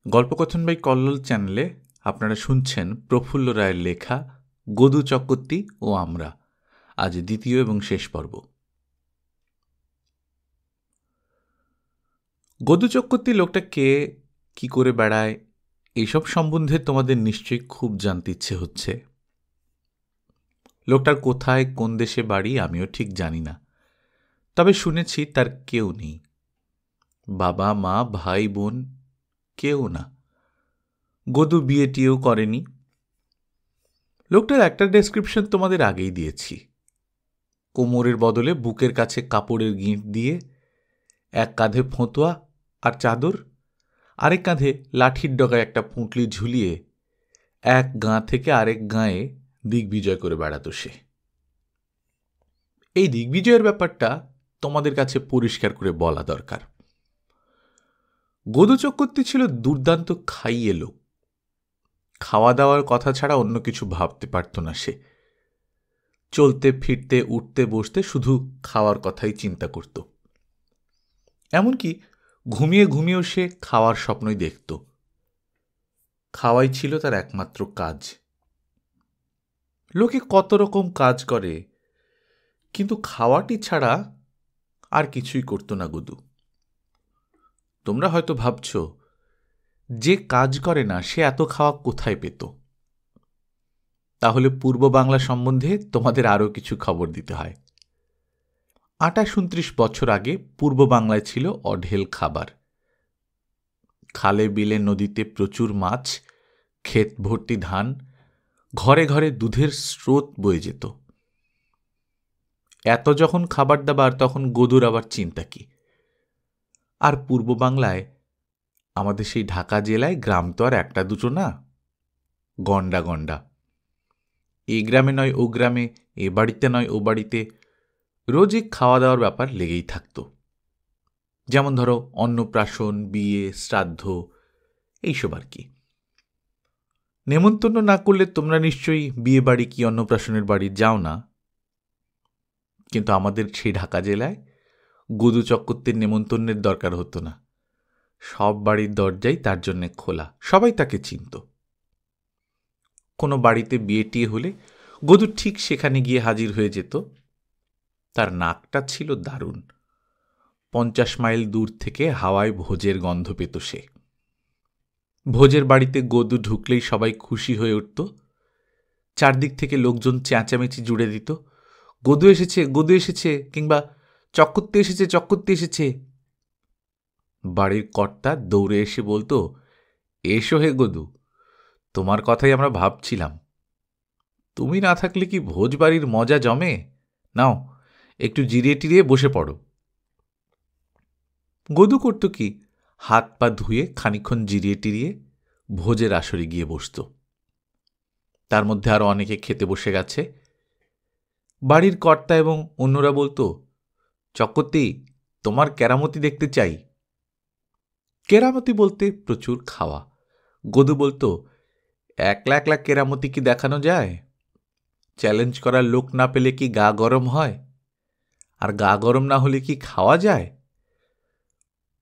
গল্পকথন by Kallol চ্যানেলে আপনারা শুনছেন প্রফুল্ল রায়ের লেখা গদু চক্রবর্তী ও আমরা। আজ দ্বিতীয় এবং শেষ পর্ব। গদু চক্রবর্তী লোকটা কে, কি করে বেড়ায়, এইসব সম্বন্ধে তোমাদের নিশ্চয়ই খুব জানতে ইচ্ছে হচ্ছে। লোকটার কোথায় কোন দেশে বাড়ি আমিও ঠিক জানি না, তবে শুনেছি তার কেউ নেই, বাবা মা ভাই বোন কেউ না। গদু বিয়ে টিয়েও করেনি। লোকটার একটা ডেসক্রিপশন তোমাদের আগেই দিয়েছি। কোমরের বদলে বুকের কাছে কাপড়ের গিঁট দিয়ে, এক কাঁধে ফতুয়া আর চাদর, আরেক কাঁধে লাঠির ডগায় একটা পুঁটলি ঝুলিয়ে এক গাঁ থেকে আরেক গাঁয়ে দিগ্বিজয় করে বেড়াত সে। এই দিগ্বিজয়ের ব্যাপারটা তোমাদের কাছে পরিষ্কার করে বলা দরকার। গদু চক্রবর্তী ছিল দুর্দান্ত খাইয়ে লোক। খাওয়া দাওয়ার কথা ছাড়া অন্য কিছু ভাবতে পারত না সে। চলতে ফিরতে উঠতে বসতে শুধু খাওয়ার কথাই চিন্তা করত। এমনকি ঘুমিয়ে ঘুমিয়েও সে খাওয়ার স্বপ্নই দেখত। খাওয়াই ছিল তার একমাত্র কাজ। লোকে কত রকম কাজ করে, কিন্তু খাওয়াটি ছাড়া আর কিছুই করত না গদু। তোমরা হয়তো ভাবছ, যে কাজ করে না সে এত খাওয়া কোথায় পেত? তাহলে পূর্ব বাংলা সম্বন্ধে তোমাদের আরও কিছু খবর দিতে হয়। 28-29 বছর আগে পূর্ব বাংলায় ছিল অঢেল খাবার। খালে বিলে নদীতে প্রচুর মাছ, ক্ষেত ভর্তি ধান, ঘরে ঘরে দুধের স্রোত বয়ে যেত। এত যখন খাবার দাবার, তখন গদুর আবার চিন্তা কি? আর পূর্ব বাংলায়, আমাদের সেই ঢাকা জেলায় গ্রাম তো আর একটা দুটো না, গন্ডা গন্ডা। এই গ্রামে নয় ও গ্রামে, এ বাড়িতে নয় ও বাড়িতে রোজ খাওয়া দাওয়ার ব্যাপার লেগেই থাকত। যেমন ধরো অন্নপ্রাশন, বিয়ে, শ্রাদ্ধ, এইসব আর কি। নেমন্তন্ন না করলে তোমরা নিশ্চয়ই বিয়ে বাড়ি কি অন্নপ্রাশনের বাড়ি যাও না। কিন্তু আমাদের সেই ঢাকা জেলায় গদু চক্রবর্তীর নেমন্তন্নের দরকার হতো না। সব বাড়ির দরজাই তার জন্যে খোলা, সবাই তাকে চিনত। কোনো বাড়িতে বিয়ে টিয়ে হলে গদু ঠিক সেখানে গিয়ে হাজির হয়ে যেত। তার নাকটা ছিল দারুণ। 50 মাইল দূর থেকে হাওয়ায় ভোজের গন্ধ পেত সে। ভোজের বাড়িতে গদু ঢুকলেই সবাই খুশি হয়ে উঠত। চারদিক থেকে লোকজন চেঁচামেচি জুড়ে দিত, গদু এসেছে, গদু এসেছে, কিংবা চক্রবর্তী এসেছে, চক্রবর্তী এসেছে। বাড়ির কর্তা দৌড়ে এসে বলতো, এসো হে গদু, তোমার কথাই আমরা ভাবছিলাম। তুমি না থাকলে কি ভোজ বাড়ির মজা জমে? নাও একটু জিরিয়ে টিরিয়ে বসে পড়ো। গদু করত কি, হাত পা ধুয়ে খানিক্ষণ জিরিয়ে টিরিয়ে ভোজের আসরে গিয়ে বসত। তার মধ্যে আরো অনেকে খেতে বসে গেছে। বাড়ির কর্তা এবং অন্যরা বলতো, চক্রবর্তী, তোমার কেরামতি দেখতে চাই। কেরামতি বলতে প্রচুর খাওয়া। গদু বলতো, একলা একলা কেরামতি কি দেখানো যায়? চ্যালেঞ্জ করার লোক না পেলে কি গা গরম হয়? আর গা গরম না হলে কি খাওয়া যায়?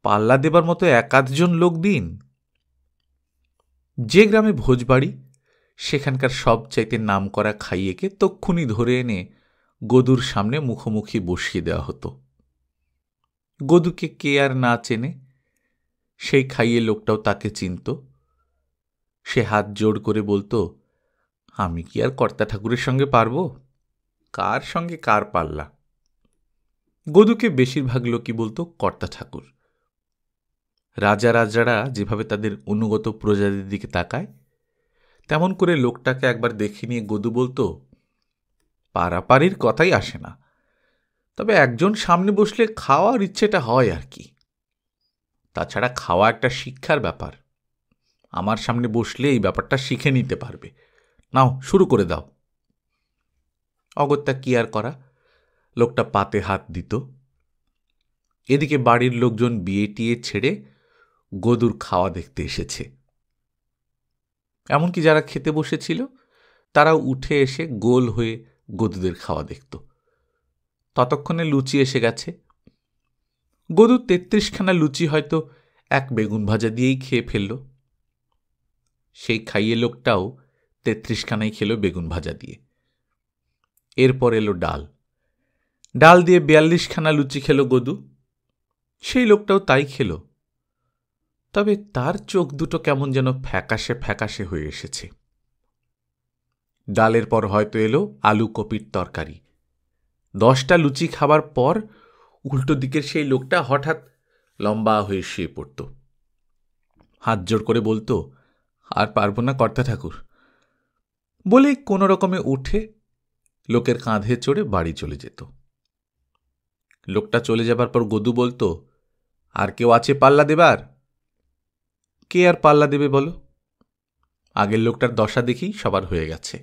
পাল্লা দেবার মতো 1-8 লোক দিন। যে গ্রামে ভোজবাড়ি, সেখানকার সবচাইতে নাম করা খাইয়েকে তক্ষুনি ধরে এনে গদুর সামনে মুখোমুখি বসিয়ে দেওয়া হতো। গদুকে কে আর না চেনে? সেই খাইয়ে লোকটাও তাকে চিনত। সে হাত জোড় করে বলতো, আমি কি আর কর্তা ঠাকুরের সঙ্গে পারব? কার সঙ্গে কার পাল্লা? গদুকে বেশিরভাগ লোকই বলতো কর্তা ঠাকুর। রাজা রাজারা যেভাবে তাদের অনুগত প্রজাদের দিকে তাকায়, তেমন করে লোকটাকে একবার দেখে নিয়ে গদু বলতো, পারাপারির কথাই আসে না, তবে একজন সামনে বসলে খাওয়ার ইচ্ছেটা হয় আর কি। তাছাড়া খাওয়া একটা শিক্ষার ব্যাপার। আমার সামনে বসলে এই ব্যাপারটা শিখে নিতে পারবে। নাও শুরু করে দাও। অগত্যা কি আর করা, লোকটা পাতে হাত দিত। এদিকে বাড়ির লোকজন বিয়ে টিয়ে ছেড়ে গদুর খাওয়া দেখতে এসেছে। এমনকি যারা খেতে বসেছিল তারাও উঠে এসে গোল হয়ে গদুদের খাওয়া দেখত। ততক্ষণে লুচি এসে গেছে। গদু 33খানা লুচি হয়তো এক বেগুন ভাজা দিয়েই খেয়ে ফেলল। সেই খাইয়ে লোকটাও 33খানাই খেল বেগুন ভাজা দিয়ে। এরপর এলো ডাল। ডাল দিয়ে 42খানা লুচি খেল গদু। সেই লোকটাও তাই খেল। তবে তার চোখ দুটো কেমন যেন ফ্যাকাশে ফ্যাকাশে হয়ে এসেছে। ডালের পর হয়তো এলো আলু কপির তরকারি। 10টা লুচি খাবার পর উল্টো দিকের সেই লোকটা হঠাৎ লম্বা হয়ে শুয়ে পড়ত। হাত জোর করে বলতো, আর পারব না কর্তা ঠাকুর, বলেই কোনো রকমে উঠে লোকের কাঁধে চড়ে বাড়ি চলে যেত। লোকটা চলে যাবার পর গদু বলতো, আর কেউ আছে পাল্লা দেবার? কে আর পাল্লা দেবে বলো? আগের লোকটার দশা দেখি সবার হয়ে গেছে।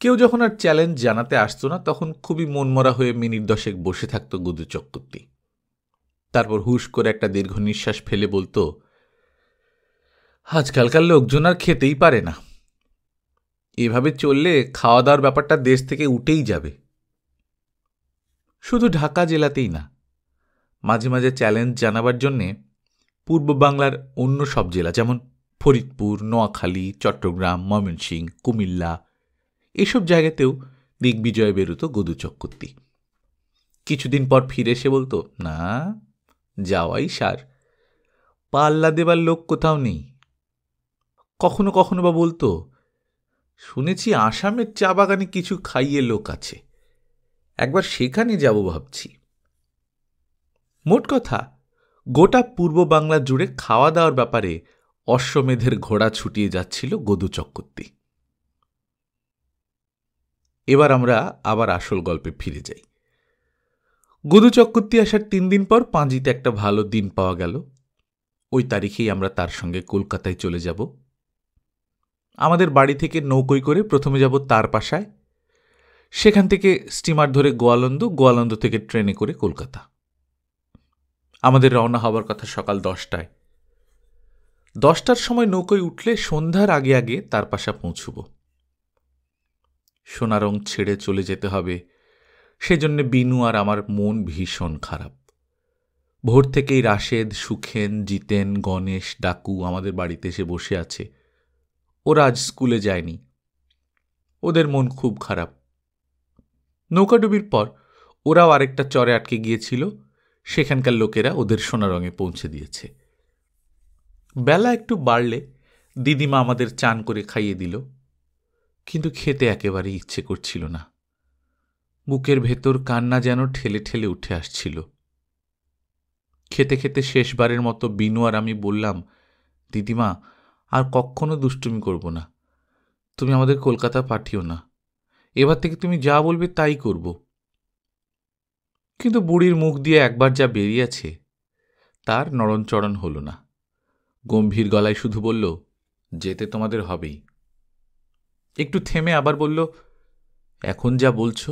কেউ যখন আর চ্যালেঞ্জ জানাতে আসতো না, তখন খুবই মনমরা হয়ে মিনিট 10 বসে থাকত গদু চক্রবর্তী। তারপর হুশ করে একটা দীর্ঘ নিঃশ্বাস ফেলে বলতো, আজকালকার লোকজন আর খেতেই পারে না। এভাবে চললে খাওয়া দাওয়ার ব্যাপারটা দেশ থেকে উঠেই যাবে। শুধু ঢাকা জেলাতেই না, মাঝে মাঝে চ্যালেঞ্জ জানাবার জন্যে পূর্ব বাংলার অন্য সব জেলা, যেমন ফরিদপুর, নোয়াখালী, চট্টগ্রাম, ময়মনসিংহ, কুমিল্লা, এসব জায়গাতেও দিগ্বিজয়ে বেরোত গদু চক্রবর্তী। কিছুদিন পর ফিরে এসে বলতো, না, যাওয়াই সার, পাল্লা দেবার লোক কোথাও নেই। কখনো কখনো বা বলতো, শুনেছি আসামের চা বাগানে কিছু খাইয়ে লোক আছে, একবার সেখানে যাব ভাবছি। মোট কথা, গোটা পূর্ব বাংলা জুড়ে খাওয়া দাওয়ার ব্যাপারে অশ্বমেধের ঘোড়া ছুটিয়ে যাচ্ছিল গদু চক্রবর্তী। এবার আমরা আবার আসল গল্পে ফিরে যাই। গদু চক্রবর্তী আসার 3 দিন পর পাঁজিতে একটা ভালো দিন পাওয়া গেল। ওই তারিখেই আমরা তার সঙ্গে কলকাতায় চলে যাব। আমাদের বাড়ি থেকে নৌকোয় করে প্রথমে যাব তার পাশায়, সেখান থেকে স্টিমার ধরে গোয়ালন্দ, গোয়ালন্দ থেকে ট্রেনে করে কলকাতা। আমাদের রওনা হবার কথা সকাল 10টায়। 10টার সময় নৌকোয় উঠলে সন্ধ্যার আগে আগে তার পাশা পৌঁছব। সোনারং ছেড়ে চলে যেতে হবে, সেজন্য বিনু আর আমার মন ভীষণ খারাপ। ভোর থেকেই রাশেদ, সুখেন, জিতেন, গণেশ, ডাকু আমাদের বাড়িতে এসে বসে আছে। ওরা আজ স্কুলে যায়নি, ওদের মন খুব খারাপ। নৌকাডুবির পর ওরাও আরেকটা চরে আটকে গিয়েছিল, সেখানকার লোকেরা ওদের সোনারঙে পৌঁছে দিয়েছে। বেলা একটু বাড়লে দিদিমা আমাদের চান করে খাইয়ে দিল, কিন্তু খেতে একেবারে ইচ্ছে করছিল না। বুকের ভেতর কান্না যেন ঠেলে ঠেলে উঠে আসছিল। খেতে খেতে শেষবারের মতো বিনু আর আমি বললাম, দিদিমা, আর কখনো দুষ্টুমি করব না, তুমি আমাদের কলকাতা পাঠিও না, এবার থেকে তুমি যা বলবে তাই করব। কিন্তু বুড়ির মুখ দিয়ে একবার যা বেরিয়েছে তার নড়নচড়ন হল না। গম্ভীর গলায় শুধু বলল, যেতে তোমাদের হবেই। একটু থেমে আবার বলল, এখন যা বলছো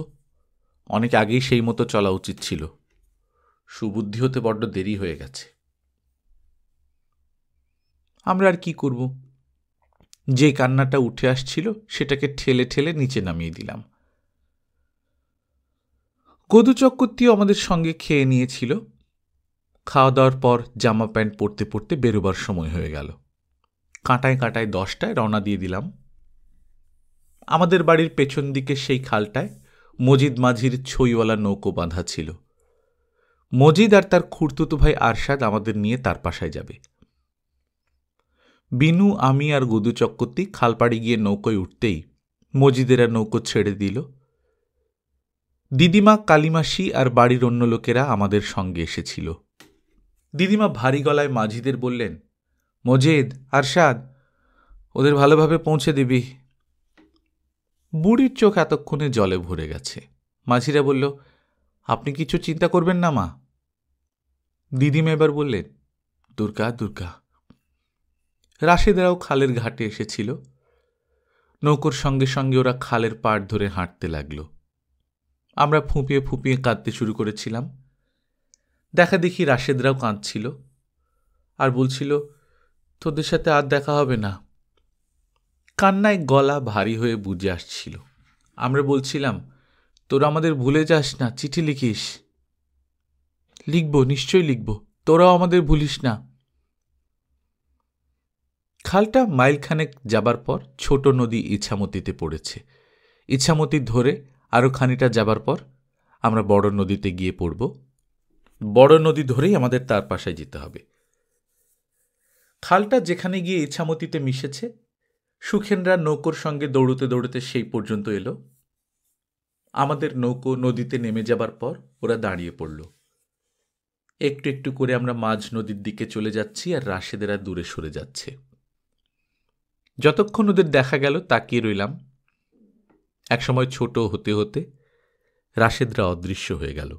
অনেক আগেই সেই মতো চলা উচিত ছিল, সুবুদ্ধি হতে বড্ড দেরি হয়ে গেছে। আমরা আর কি করব? যে কান্নাটা উঠে আসছিল সেটাকে ঠেলে ঠেলে নিচে নামিয়ে দিলাম। গদু চক্রবর্তীও আমাদের সঙ্গে খেয়ে নিয়েছিল। খাওয়া দাওয়ার পর জামা প্যান্ট পরতে পরতে বেরোবার সময় হয়ে গেল। কাঁটায় কাঁটায় 10টায় রওনা দিয়ে দিলাম। আমাদের বাড়ির পেছন দিকে সেই খালটায় মজিদ মাঝির ছইওয়ালা নৌকো বাঁধা ছিল। মজিদ আর তার খুড়তুতো ভাই আরশাদ আমাদের নিয়ে তার পাশায় যাবে। বিনু, আমি আর গদু চক্রবর্তী খালপাড়ি গিয়ে নৌকোয় উঠতেই মজিদেরা নৌকো ছেড়ে দিল। দিদিমা, কালিমাসি আর বাড়ির অন্য লোকেরা আমাদের সঙ্গে এসেছিল। দিদিমা ভারী গলায় মাঝিদের বললেন, মজিদ, আরশাদ, ওদের ভালোভাবে পৌঁছে দিবি। বুড়ির চোখ এতক্ষণে জলে ভরে গেছে। মাঝিরা বলল, আপনি কিছু চিন্তা করবেন না মা। দিদিমা এবার বললেন, দুর্গা দুর্গা। রাশেদেরাও খালের ঘাটে এসেছিল। নৌকোর সঙ্গে সঙ্গে ওরা খালের পাড় ধরে হাঁটতে লাগল। আমরা ফুঁপিয়ে ফুঁপিয়ে কাঁদতে শুরু করেছিলাম। দেখা দেখি রাশেদরাও কাঁদছিল আর বলছিল, তোদের সাথে আর দেখা হবে না। কান্নায় গলা ভারী হয়ে বুঝে আসছিল। আমরা বলছিলাম, তোরা আমাদের ভুলে যাস না, চিঠি লিখিস। লিখব, নিশ্চয়ই লিখব, তোরাও আমাদের ভুলিস না। খালটা মাইলখানেক যাবার পর ছোট নদী ইছামতিতে পড়েছে। ইছামতি ধরে আরও খানিকটা যাবার পর আমরা বড় নদীতে গিয়ে পড়ব। বড় নদী ধরেই আমাদের তার পাশে যেতে হবে। খালটা যেখানে গিয়ে ইছামতিতে মিশেছে, সুখেনরা নৌকোর সঙ্গে দৌড়তে দৌড়তে সেই পর্যন্ত এলো। আমাদের নৌকো নদীতে নেমে যাবার পর ওরা দাঁড়িয়ে পড়ল। একটু একটু করে আমরা মাঝ নদীর দিকে চলে যাচ্ছি, আর রাশেদেরা দূরে সরে যাচ্ছে। যতক্ষণ ওদের দেখা গেল তাকিয়ে রইলাম। একসময় ছোট হতে হতে রাশেদরা অদৃশ্য হয়ে গেল।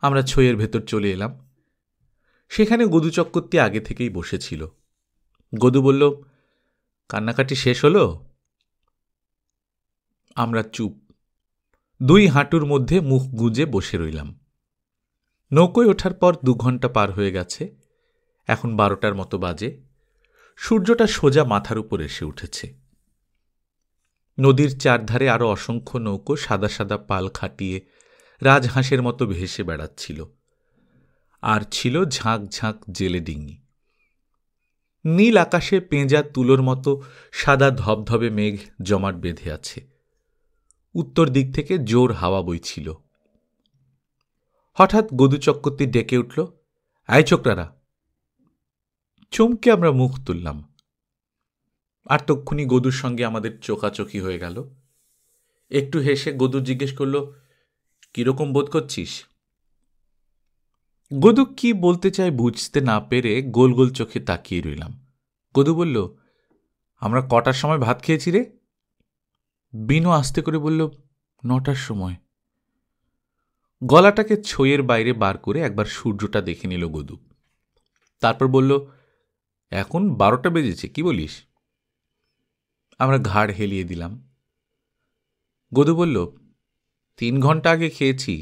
আমরা ছইয়ের ভেতর চলে এলাম। সেখানে গদু চক্রবর্তী আগে থেকেই বসেছিল। গদু বলল, কান্নাকাটি শেষ হলো? আমরা চুপ, দুই হাঁটুর মধ্যে মুখ গুজে বসে রইলাম। নৌকোয় ওঠার পর 2 ঘন্টা পার হয়ে গেছে। এখন 12টার মতো বাজে। সূর্যটা সোজা মাথার উপর এসে উঠেছে। নদীর চারধারে আরও অসংখ্য নৌকো সাদা সাদা পাল খাটিয়ে রাজহাঁসের মতো ভেসে বেড়াচ্ছিল। আর ছিল ঝাঁক ঝাঁক জেলে ডিঙি। নীল আকাশে পেঁজা তুলোর মতো সাদা ধবধবে মেঘ জমাট বেঁধে আছে। উত্তর দিক থেকে জোর হাওয়া বইছিল। হঠাৎ গদু চক্রবর্তী ডেকে উঠল, আয় ছোকরারা। চমকে আমরা মুখ তুললাম। আর তক্ষুনি গদুর সঙ্গে আমাদের চোখাচোখি হয়ে গেল। একটু হেসে গদু জিজ্ঞেস করল, কিরকম বোধ করছিস? গদু কি বলতে চায় বুঝতে না পেরে গোল গোল চোখে তাকিয়ে রইলাম। গদু বলল, আমরা কটার সময় ভাত খেয়েছি রে? বিনু আস্তে করে বলল, 9টার সময়। গলাটাকে ছইয়ের বাইরে বার করে একবার সূর্যটা দেখে নিল গদু। তারপর বলল, এখন 12টা বেজেছে, কি বলিস? আমরা ঘাড় হেলিয়ে দিলাম। গদু বলল, 3 ঘন্টা আগে খেয়েছি,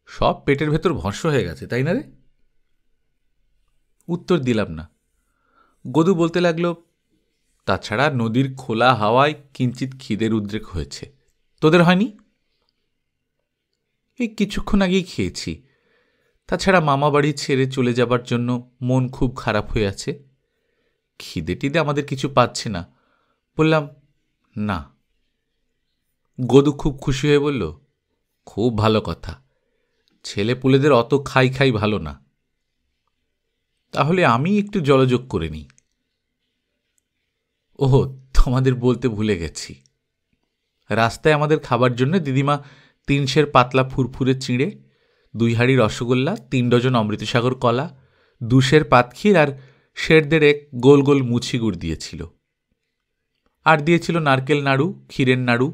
সব পেটের ভেতর ভস্ম হয়ে গেছে, তাই না রে? উত্তর দিলাম না। গদু বলতে লাগল, তাছাড়া নদীর খোলা হাওয়ায় কিঞ্চিত খিদের উদ্রেক হয়েছে, তোদের হয়নি? এই কিছুক্ষণ আগেই খেয়েছি। তাছাড়া মামা বাড়ি ছেড়ে চলে যাবার জন্য মন খুব খারাপ হয়ে আছে। খিদে টিদে আমাদের কিছু পাচ্ছে না। বললাম, না। গদু খুব খুশি হয়ে বলল, খুব ভালো কথা, ছেলে পুলেদের অত খাই খাই ভালো না। তাহলে আমি একটু জলযোগ করে নিই। ওহো, তোমাদের বলতে ভুলে গেছি, রাস্তায় আমাদের খাবার জন্য দিদিমা 3 সের পাতলা ফুরফুরে চিঁড়ে, 2 হাঁড়ি রসগোল্লা, 3 ডজন অমৃতসাগর কলা, 2 সের পাতক্ষীর আর 1.5 গোল গোল মুছি গুড় দিয়েছিল। আর দিয়েছিল নারকেল নাড়ু, ক্ষীরের নাড়ু,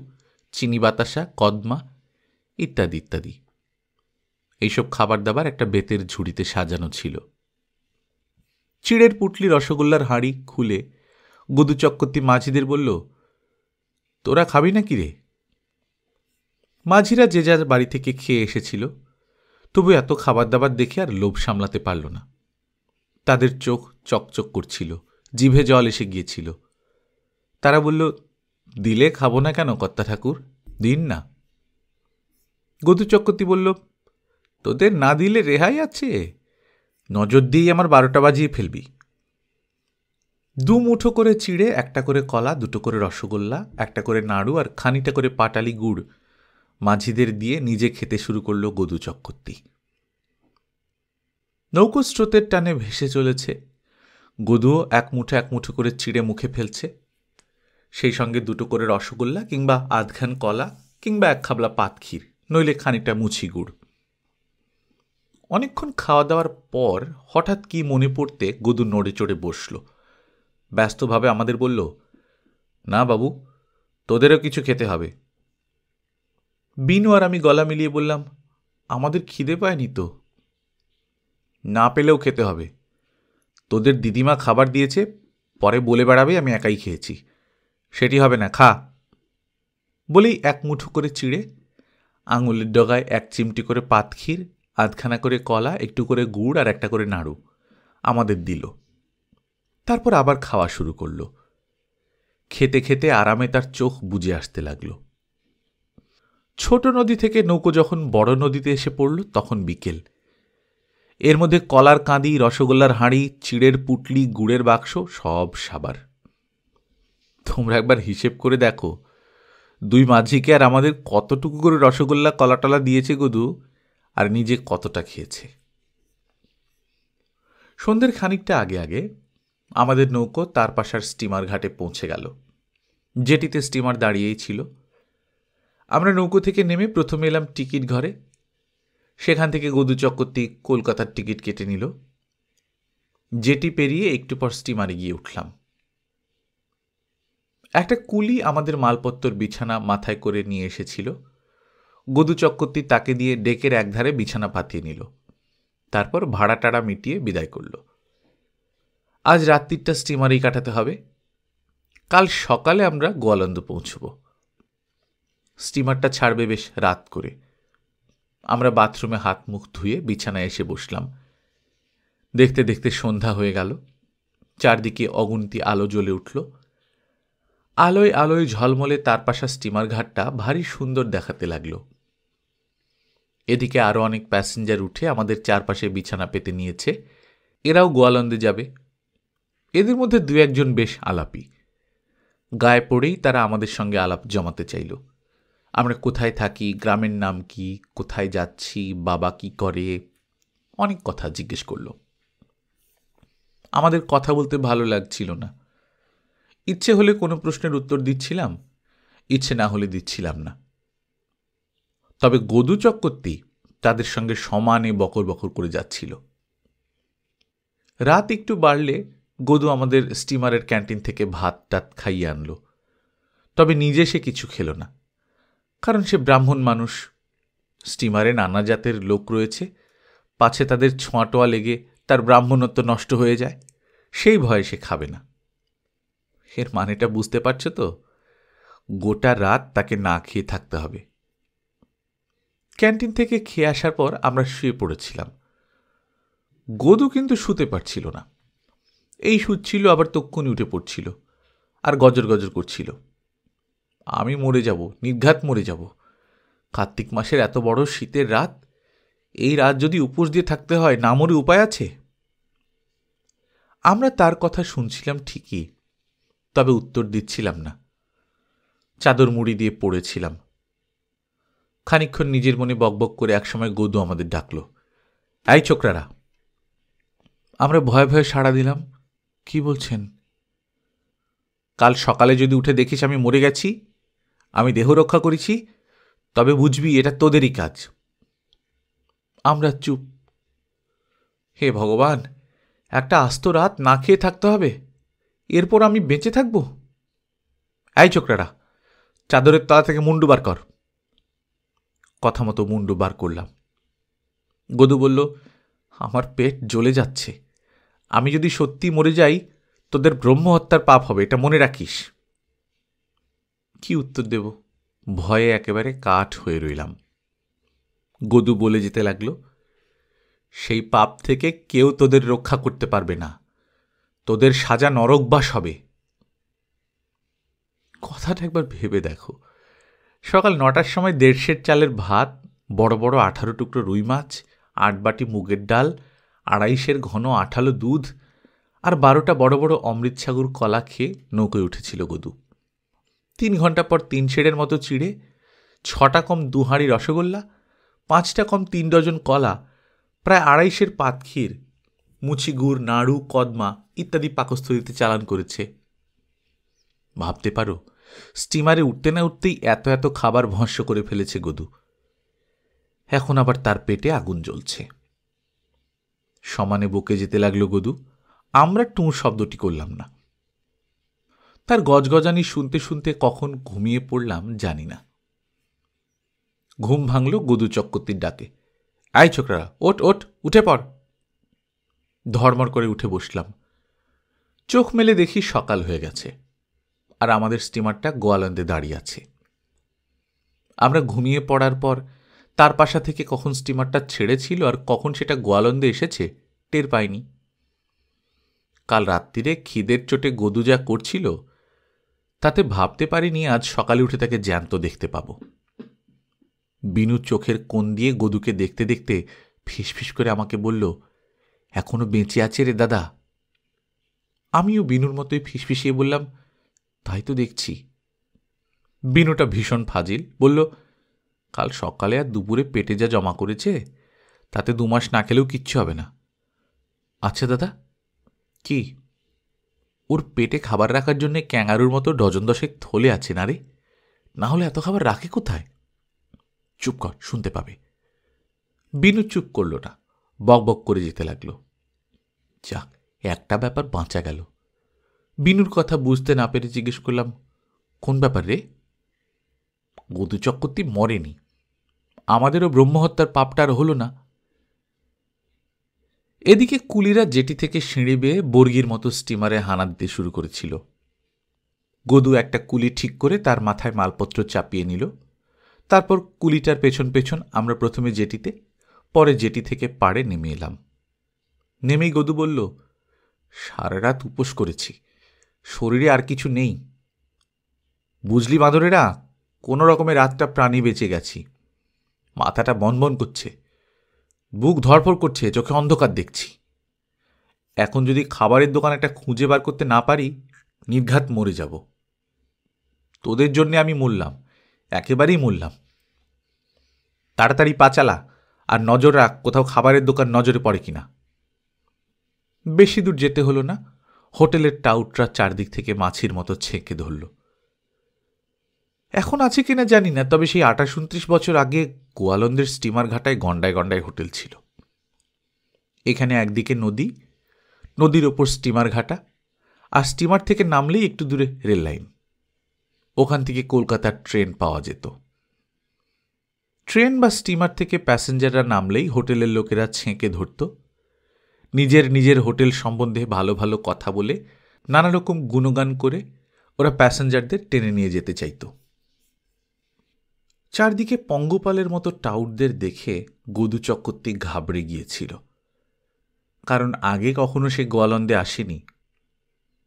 চিনি বাতাসা, কদমা ইত্যাদি ইত্যাদি। এইসব খাবার দাবার একটা বেতের ঝুড়িতে সাজানো ছিল। চিড়ের পুটলি রসগোল্লার হাঁড়ি খুলে গদু চক্রবর্তী মাঝিদের বলল, তোরা খাবি না কি রে? মাঝিরা যে যার বাড়ি থেকে খেয়ে এসেছিল, তবু এত খাবার দাবার দেখে আর লোভ সামলাতে পারল না। তাদের চোখ চকচক করছিল, জিভে জল এসে গিয়েছিল। তারা বলল, দিলে খাবো না কেন কর্তা ঠাকুর, দিন না। গদু চক্রবর্তী বলল, তোদের না দিলে রেহাই আছে, নজর দিয়েই আমার 12টা বাজিয়ে ফেলবি। 2 মুঠো করে চিড়ে, 1টা করে কলা, 2টো করে রসগোল্লা, 1টা করে নাড়ু আর খানিকটা করে পাটালি গুড় মাঝিদের দিয়ে নিজে খেতে শুরু করল গদু চক্রবর্তী। নৌকো স্রোতের টানে ভেসে চলেছে। গদুও 1 মুঠো করে চিড়ে মুখে ফেলছে, সেই সঙ্গে 2টো করে রসগোল্লা কিংবা আধখান কলা কিংবা 1 খাবলা পাতক্ষীর, নইলে খানিকটা মুছি গুড়। অনেকক্ষণ খাওয়া দাওয়ার পর হঠাৎ কি মনে পড়তে গদু নড়ে চড়ে বসল। ব্যস্তভাবে আমাদের বলল, না বাবু, তোদেরও কিছু খেতে হবে। বিনু আর আমি গলা মিলিয়ে বললাম, আমাদের খিদে পায়নি তো। না পেলেও খেতে হবে, তোদের দিদিমা খাবার দিয়েছে, পরে বলে বেড়াবে আমি একাই খেয়েছি, সেটি হবে না, খা। বলেই 1 মুঠো করে চিড়ে, আঙুলের ডগায় 1 চিমটি করে পাতক্ষীর, আধখানা করে কলা, একটু করে গুড় আর 1টা করে নাড়ু আমাদের দিল। তারপর আবার খাওয়া শুরু করল। খেতে খেতে আরামে তার চোখ বুজে আসতে লাগল। ছোট নদী থেকে নৌকো যখন বড় নদীতে এসে পড়ল তখন বিকেল। এর মধ্যে কলার কাঁদি, রসগোল্লার হাঁড়ি, চিড়ের পুটলি, গুড়ের বাক্স, সব সাবার। তোমরা একবার হিসেব করে দেখো, দুই মাঝিকে আর আমাদের কতটুকু করে রসগোল্লা কলাটলা দিয়েছে গদু, আর নিজে কতটা খেয়েছে। সন্ধ্যের খানিকটা আগে আগে আমাদের নৌকো তার পাশার স্টিমার ঘাটে পৌঁছে গেল, যেটিতে স্টিমার দাঁড়িয়েই ছিল। আমরা নৌকো থেকে নেমে প্রথমে এলাম টিকিট ঘরে। সেখান থেকে গদু চক্রবর্তী কলকাতার টিকিট কেটে নিল। যেটি পেরিয়ে একটু পর স্টিমারে গিয়ে উঠলাম। একটা কুলি আমাদের মালপত্তর বিছানা মাথায় করে নিয়ে এসেছিল। গদু চক্রবর্তী তাকে দিয়ে ডেকের একধারে বিছানা পাতিয়ে নিল, তারপর ভাড়া টাড়া মিটিয়ে বিদায় করল। আজ রাত্রিটা স্টিমারেই কাটাতে হবে। কাল সকালে আমরা গোয়ালন্দ পৌঁছব। স্টিমারটা ছাড়বে বেশ রাত করে। আমরা বাথরুমে হাত মুখ ধুয়ে বিছানায় এসে বসলাম। দেখতে দেখতে সন্ধ্যা হয়ে গেল। চারদিকে অগুন্তি আলো জ্বলে উঠল। আলোয় আলোয় ঝলমলে তার পাশা স্টিমার ঘাটটা ভারী সুন্দর দেখাতে লাগল। এদিকে আরও অনেক প্যাসেঞ্জার উঠে আমাদের চারপাশে বিছানা পেতে নিয়েছে। এরাও গোয়ালন্দে যাবে। এদের মধ্যে দু একজন বেশ আলাপি। গায়ে পড়েই তারা আমাদের সঙ্গে আলাপ জমাতে চাইল। আমরা কোথায় থাকি, গ্রামের নাম কি, কোথায় যাচ্ছি, বাবা কি করে, অনেক কথা জিজ্ঞেস করল। আমাদের কথা বলতে ভালো লাগছিল না। ইচ্ছে হলে কোনো প্রশ্নের উত্তর দিচ্ছিলাম, ইচ্ছে না হলে দিচ্ছিলাম না। তবে গদু চক্রবর্তী তাদের সঙ্গে সমানে বকর বকর করে যাচ্ছিল। রাত একটু বাড়লে গদু আমাদের স্টিমারের ক্যান্টিন থেকে ভাত টাত খাইয়ে আনল। তবে নিজে সে কিছু খেল না, কারণ সে ব্রাহ্মণ মানুষ। স্টিমারে নানা জাতের লোক রয়েছে, পাছে তাদের ছোঁয়াটোয়া লেগে তার ব্রাহ্মণত্ব নষ্ট হয়ে যায়, সেই ভয়ে সে খাবে না। এর মানেটা বুঝতে পারছ তো? গোটা রাত তাকে না খেয়ে থাকতে হবে। ক্যান্টিন থেকে খেয়ে আসার পর আমরা শুয়ে পড়েছিলাম। গদু কিন্তু শুতে পারছিল না। এই শুচ্ছিল, আবার তক্ষুনি উঠে পড়ছিল, আর গজর গজর করছিল। আমি মরে যাব, নির্ঘাত মরে যাব। কার্তিক মাসের এত বড় শীতের রাত, এই রাত যদি উপোস দিয়ে থাকতে হয়, না মরে উপায় আছে? আমরা তার কথা শুনছিলাম ঠিকই, তবে উত্তর দিচ্ছিলাম না। চাদর মুড়ি দিয়ে পড়েছিলাম। খানিকক্ষণ নিজের মনে বকবক করে একসময় গদু আমাদের ডাকল, এই ছোকরারা। আমরা ভয়ে ভয়ে সাড়া দিলাম, কি বলছেন? কাল সকালে যদি উঠে দেখিস আমি মরে গেছি, আমি দেহ রক্ষা করেছি, তবে বুঝবি এটা তোদেরই কাজ। আমরা চুপ। হে ভগবান, একটা আস্ত রাত না খেয়ে থাকতে হবে, এরপর আমি বেঁচে থাকব? এই ছোকরারা, চাদরের তলা থেকে মুন্ডু বার কর। কথা মতো মুন্ডু বার করলাম। গদু বলল, আমার পেট জ্বলে যাচ্ছে, আমি যদি সত্যি মরে যাই তোদের ব্রহ্মহত্যার পাপ হবে, এটা মনে রাখিস। কি উত্তর দেব? ভয়ে একেবারে কাঠ হয়ে রইলাম। গদু বলে যেতে লাগল, সেই পাপ থেকে কেউ তোদের রক্ষা করতে পারবে না, তোদের সাজা নরকবাস হবে। কথাটা একবার ভেবে দেখো। সকাল 9টার সময় 1.5 সের চালের ভাত, বড় বড় 18 টুকরো রুই মাছ, 8 বাটি মুগের ডাল, 2.5 সের ঘন আঠালো দুধ, আর 12টা বড় বড় অমৃত সাগর কলা খেয়ে নৌকোয় উঠেছিল গদু। 3 ঘন্টা পর 3 সেরের মতো চিড়ে, 6টা কম 2 হাঁড়ি রসগোল্লা, 5টা কম 3 ডজন কলা, প্রায় 2.5 সের পাতক্ষীর, মুচি গুড়, নাড়ু, কদমা ইত্যাদি পাকস্থলিতে চালান করেছে। ভাবতে পারো, স্টিমারে উঠতে না উঠতেই এত এত খাবার ভস্য করে ফেলেছে গদু। এখন আবার তার পেটে আগুন জ্বলছে। সমানে বকে যেতে লাগলো গদু। আমরা টুঁ শব্দটি করলাম না। তার গজগজানি শুনতে শুনতে কখন ঘুমিয়ে পড়লাম জানি না। ঘুম ভাঙল গদু চক্রবর্তীর ডাকে, আই ছোকরারা, ওঠ ওঠ, উঠে পড়। ধর্মর করে উঠে বসলাম। চোখ মেলে দেখি সকাল হয়ে গেছে, আর আমাদের স্টিমারটা গোয়ালন্দে দাঁড়িয়ে আছে। আমরা ঘুমিয়ে পড়ার পর তার পাশা থেকে কখন স্টিমারটা ছেড়েছিল আর কখন সেটা গোয়ালন্দে এসেছে টের পাইনি। কাল রাত্রিরে খিদের চোটে গদু যা করছিল, তাতে ভাবতে পারিনি আজ সকালে উঠে তাকে জ্যান্ত দেখতে পাব। বিনু চোখের কোণ দিয়ে গদুকে দেখতে দেখতে ফিসফিস করে আমাকে বলল, এখনো বেঁচে আছে রে দাদা। আমিও বিনুর মতোই ফিসফিসিয়ে বললাম, তাই তো দেখছি। বিনুটা ভীষণ ফাজিল, বলল, কাল সকালে আর দুপুরে পেটে যা জমা করেছে তাতে 2 মাস না খেলেও কিচ্ছু হবে না। আচ্ছা দাদা, কি ওর পেটে খাবার রাখার জন্য ক্যাঙ্গারুর মতো ডজন 10 থলে আছে না রে? না হলে এত খাবার রাখে কোথায়? চুপ কর, শুনতে পাবে। বিনু চুপ করল না, বক বক করে যেতে লাগল। যাক, একটা ব্যাপার বাঁচা গেল। বিনুর কথা বুঝতে না পেরে জিজ্ঞেস করলাম, কোন ব্যাপার রে? গদু চক্রবর্তী মরেনি, আমাদেরও ব্রহ্মহত্যার পাপটা আর হল না। এদিকে কুলিরা জেটি থেকে সিঁড়ি বেয়ে বর্গির মতো স্টিমারে হানা দিতে শুরু করেছিল। গদু একটা কুলি ঠিক করে তার মাথায় মালপত্র চাপিয়ে নিল। তারপর কুলিটার পেছন পেছন আমরা প্রথমে জেটিতে, পরে জেটি থেকে পাড়ে নেমে এলাম। নেমেই গদু বলল, সারা রাত উপোস করেছি, শরীরে আর কিছু নেই। বুঝলি বাঁদরেরা, কোনো রকমে রাতটা প্রাণী বেঁচে গেছি। মাথাটা বনবন করছে, বুক ধরফর করছে, চোখে অন্ধকার দেখছি। এখন যদি খাবারের দোকান একটা খুঁজে বার করতে না পারি, নির্ঘাত মরে যাব। তোদের জন্যে আমি মরলাম, একেবারেই মরলাম। তাড়াতাড়ি পা চালা, আর নজর রাখ কোথাও খাবারের দোকান নজরে পড়ে কিনা। বেশি দূর যেতে হলো না, হোটেলের টাউটরা চারদিক থেকে মাছির মতো ছেঁকে ধরল। এখন আছে কিনা জানি না, তবে সেই 28-29 বছর আগে গোয়ালন্দের স্টিমার ঘাটায় গন্ডায় গন্ডায় হোটেল ছিল। এখানে একদিকে নদী, নদীর ওপর স্টিমার ঘাটা, আর স্টিমার থেকে নামলেই একটু দূরে রেল লাইন। ওখান থেকে কলকাতার ট্রেন পাওয়া যেত। ট্রেন বা স্টিমার থেকে প্যাসেঞ্জাররা নামলেই হোটেলের লোকেরা ছেঁকে ধরত। নিজের নিজের হোটেল সম্বন্ধে ভালো ভালো কথা বলে, নানা রকম গুণগান করে ওরা প্যাসেঞ্জারদের টেনে নিয়ে যেতে চাইত। চারদিকে পঙ্গপালের মতো টাউটদের দেখে গদু চক্রবর্তী ঘাবড়ে গিয়েছিল, কারণ আগে কখনো সে গোয়ালন্দে আসেনি।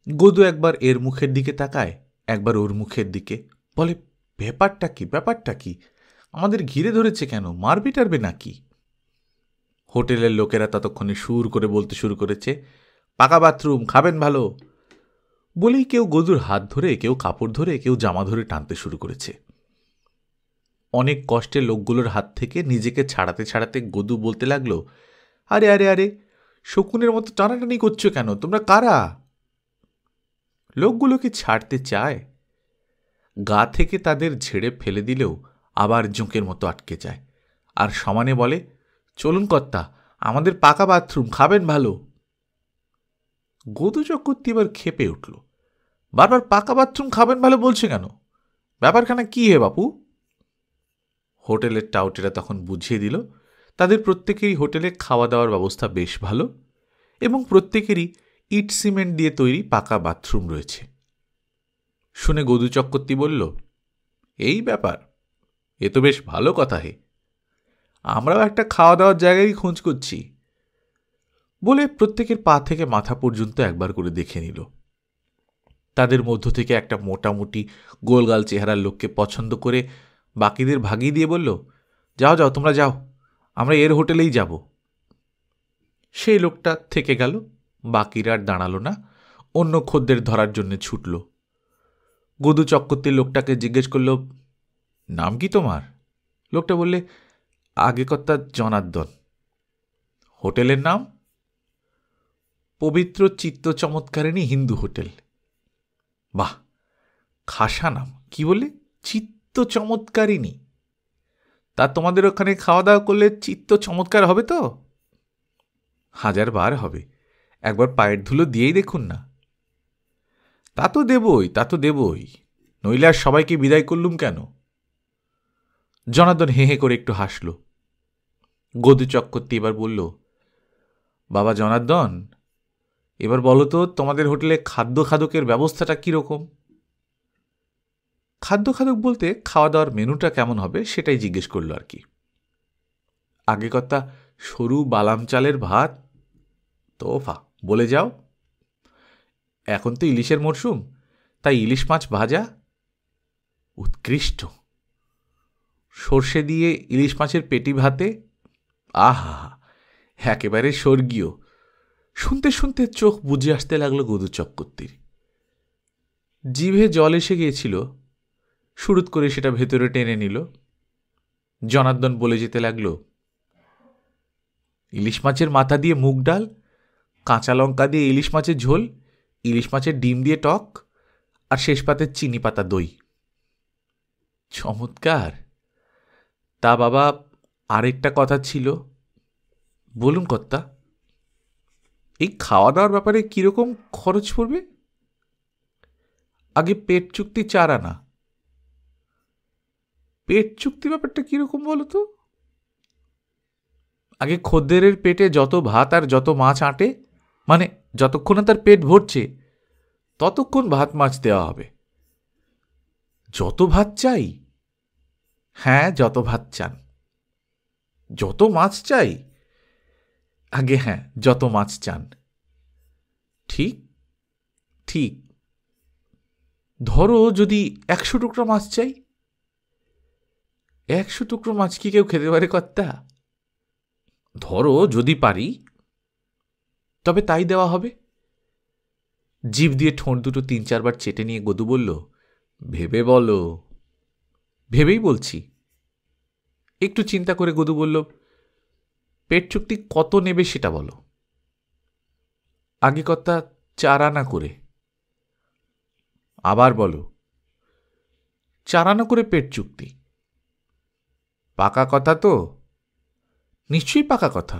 গদু একবার এর মুখের দিকে তাকায়, একবার ওর মুখের দিকে, বলে, ব্যাপারটা কি, ব্যাপারটা কি? আমাদের ঘিরে ধরেছে কেন? মারবি টারবে নাকি? হোটেলের লোকেরা ততক্ষণে সুর করে বলতে শুরু করেছে, পাকা বাথরুম, খাবেন ভালো। বলেই কেউ গদুর হাত ধরে, কেউ কাপড় ধরে, কেউ জামা ধরে টানতে শুরু করেছে। অনেক কষ্টে লোকগুলোর হাত থেকে নিজেকে ছাড়াতে ছাড়াতে গদু বলতে লাগলো, আরে আরে আরে, শকুনের মতো টানাটানি করছো কেন? তোমরা কারা? লোকগুলো কি ছাড়তে চায়? গা থেকে তাদের ঝেড়ে ফেলে দিলেও আবার জোঁকের মতো আটকে যায়, আর সমানে বলে, চলুন কর্তা, আমাদের পাকা বাথরুম, খাবেন ভালো। গদু চক্রবর্তী এবার খেপে উঠল, বারবার পাকা বাথরুম, খাবেন ভালো বলছে কেন? ব্যাপারখানা কি হে বাপু? হোটেলের টাউটেরা তখন বুঝিয়ে দিল, তাদের প্রত্যেকেরই হোটেলে খাওয়া দাওয়ার ব্যবস্থা বেশ ভালো, এবং প্রত্যেকেরই ইট সিমেন্ট দিয়ে তৈরি পাকা বাথরুম রয়েছে। শুনে গদু চক্রবর্তী বলল, এই ব্যাপার, এ তো বেশ ভালো কথা হে। আমরাও একটা খাওয়া দাওয়ার জায়গায় খোঁজ করছি। বলে প্রত্যেকের পা থেকে মাথা পর্যন্ত একবার করে দেখে নিল। তাদের মধ্য থেকে একটা মোটামুটি গোলগাল চেহারার লোককে পছন্দ করে বাকিদের ভাগিয়ে দিয়ে বলল, যাও যাও, তোমরা যাও, আমরা এর হোটেলেই যাব। সেই লোকটা থেকে গেল, বাকিরা আর দাঁড়ালো না, অন্য খদ্দের ধরার জন্য ছুটল। গদু চক্রবর্তীর লোকটাকে জিজ্ঞেস করল, নাম কি তোমার? লোকটা বললে, আগে কর্তা জনার্দন। হোটেলের নাম? পবিত্র চিত্ত চমৎকারিণী হিন্দু হোটেল। বাহ, খাসা নাম। কি বললে? চিত্ত চমৎকারিণী? তা তোমাদের ওখানে খাওয়া দাওয়া করলে চিত্ত চমৎকার হবে তো? 1000 বার হবে, একবার পায়ের ধুলো দিয়েই দেখুন না। তা তো দেবই, তা তো দেবই, নইলে আর সবাইকে বিদায় করলুম কেন? জনার্দন হে হে করে একটু হাসল। গদু চক্রবর্তী এবার বলল, বাবা জনার্দন, এবার বলো তো তোমাদের হোটেলে খাদ্য খাদকের ব্যবস্থাটা কীরকম? খাদ্য খাদক বলতে খাওয়া দাওয়ার মেনুটা কেমন হবে সেটাই জিজ্ঞেস করলো আর কি। আগে কর্তা, সরু বালাম চালের ভাত। তোফা, বলে যাও। এখন তো ইলিশের মরশুম, তাই ইলিশ মাছ ভাজা। উৎকৃষ্ট। সর্ষে দিয়ে ইলিশ মাছের পেটি ভাতে, আহা, একেবারে স্বর্গীয়। শুনতে শুনতে চোখ বুজে আসতে লাগলো গদু চক্রবর্তীর। জিভে জল এসে গিয়েছিল, শুরুত করে সেটা ভেতরে টেনে নিল। জনার্দন বলে যেতে লাগলো, ইলিশ মাছের মাথা দিয়ে মুগ ডাল, কাঁচা লঙ্কা দিয়ে ইলিশ মাছের ঝোল, ইলিশ মাছের ডিম দিয়ে টক, আর শেষ পাতে চিনি পাতা দই। চমৎকার। তা বাবা, আরেকটা কথা ছিল। বলুন কর্তা। এই খাওয়া দাওয়ার ব্যাপারে কিরকম খরচ পড়বে? আগে পেট চুক্তি 4 আনা। পেট চুক্তি ব্যাপারটা কিরকম বলো তো? আগে খদ্দেরের পেটে যত ভাত আর যত মাছ আঁটে, মানে যতক্ষণ না তার পেট ভরছে ততক্ষণ ভাত মাছ দেওয়া হবে। যত ভাত চাই? হ্যাঁ, যত ভাত চান। যত মাছ চাই? আগে হ্যাঁ, যত মাছ চান। ঠিক ঠিক। ধরো যদি 100 টুকরো মাছ চাই? 100 টুকরো মাছ কি কেউ খেতে পারে কর্তা? ধরো যদি পারি, তবে তাই দেওয়া হবে। জিভ দিয়ে ঠোঁট দুটো 3-4 বার চেটে নিয়ে গদু বলল, ভেবে বলো। ভেবেই বলছি। একটু চিন্তা করে গদু বলল, পেট চুক্তি কত নেবে সেটা বলো। আগে কর্তা 4 আনা করে। আবার বলো। 4 আনা করে পেট চুক্তি। পাকা কথা তো? নিশ্চয়ই পাকা কথা।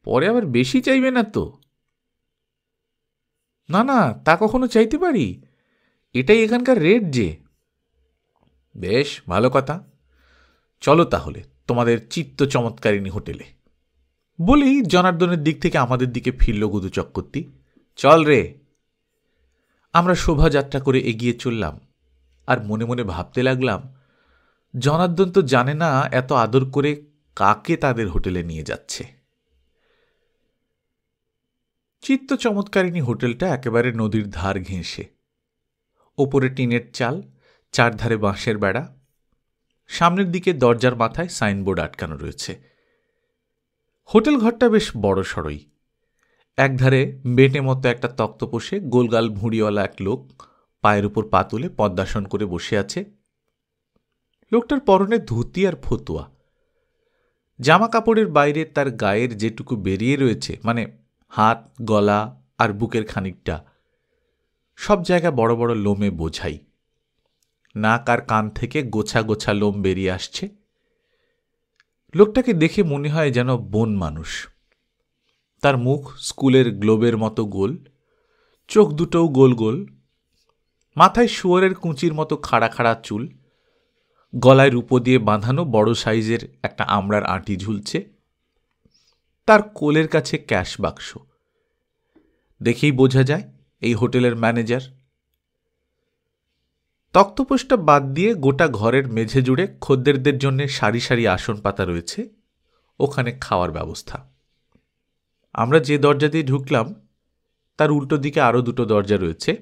পরে আবার বেশি চাইবে না তো? না না, তা কখনো চাইতে পারি? এটাই এখানকার রেট যে। বেশ ভালো কথা। চলো তাহলে তোমাদের চিত্ত চমৎকারিণী হোটেলে। বলেই জনার্দনের দিক থেকে আমাদের দিকে ফিরল গদু চক্রবর্তী। চল রে। আমরা শোভাযাত্রা করে এগিয়ে চললাম, আর মনে মনে ভাবতে লাগলাম, জনার্দন তো জানে না এত আদর করে কাকে তাদের হোটেলে নিয়ে যাচ্ছে। চিত্ত চমৎকারিণী হোটেলটা একেবারে নদীর ধার ঘেঁষে। ওপরে টিনের চাল, চারধারে বাঁশের বেড়া। সামনের দিকে দরজার মাথায় সাইনবোর্ড আটকানো রয়েছে। হোটেল ঘরটা বেশ বড় সড়ই। একধারে বেটে মতো একটা তক্তপোষে গোলগাল ভুঁড়িওয়ালা এক লোক পায়ের উপর পা তুলে পদ্মাসন করে বসে আছে। লোকটার পরনে ধুতি আর ফতুয়া। জামা কাপড়ের বাইরে তার গায়ের যেটুকু বেরিয়ে রয়েছে, মানে হাত, গলা আর বুকের খানিকটা, সব জায়গা বড় বড় লোমে বোঝাই। নাক আর কান থেকে গোছা গোছা লোম বেরিয়ে আসছে। লোকটাকে দেখে মনে হয় যেন বন মানুষ। তার মুখ স্কুলের গ্লোবের মতো গোল, চোখ দুটোও গোল গোল, মাথায় শুয়োরের কুঁচির মতো খাড়া খাড়া চুল, গলায় রূপো দিয়ে বাঁধানো বড় সাইজের একটা আমড়ার আঁটি ঝুলছে। তার কোলের কাছে ক্যাশ বাক্স। দেখেই বোঝা যায় এই হোটেলের ম্যানেজার। তক্তপোষটা বাদ দিয়ে গোটা ঘরের মেঝে জুড়ে খদ্দেরদের জন্য সারি সারি আসন পাতা রয়েছে। ওখানে খাওয়ার ব্যবস্থা। আমরা যে দরজা দিয়ে ঢুকলাম তার উল্টো দিকে আরও 2টো দরজা রয়েছে।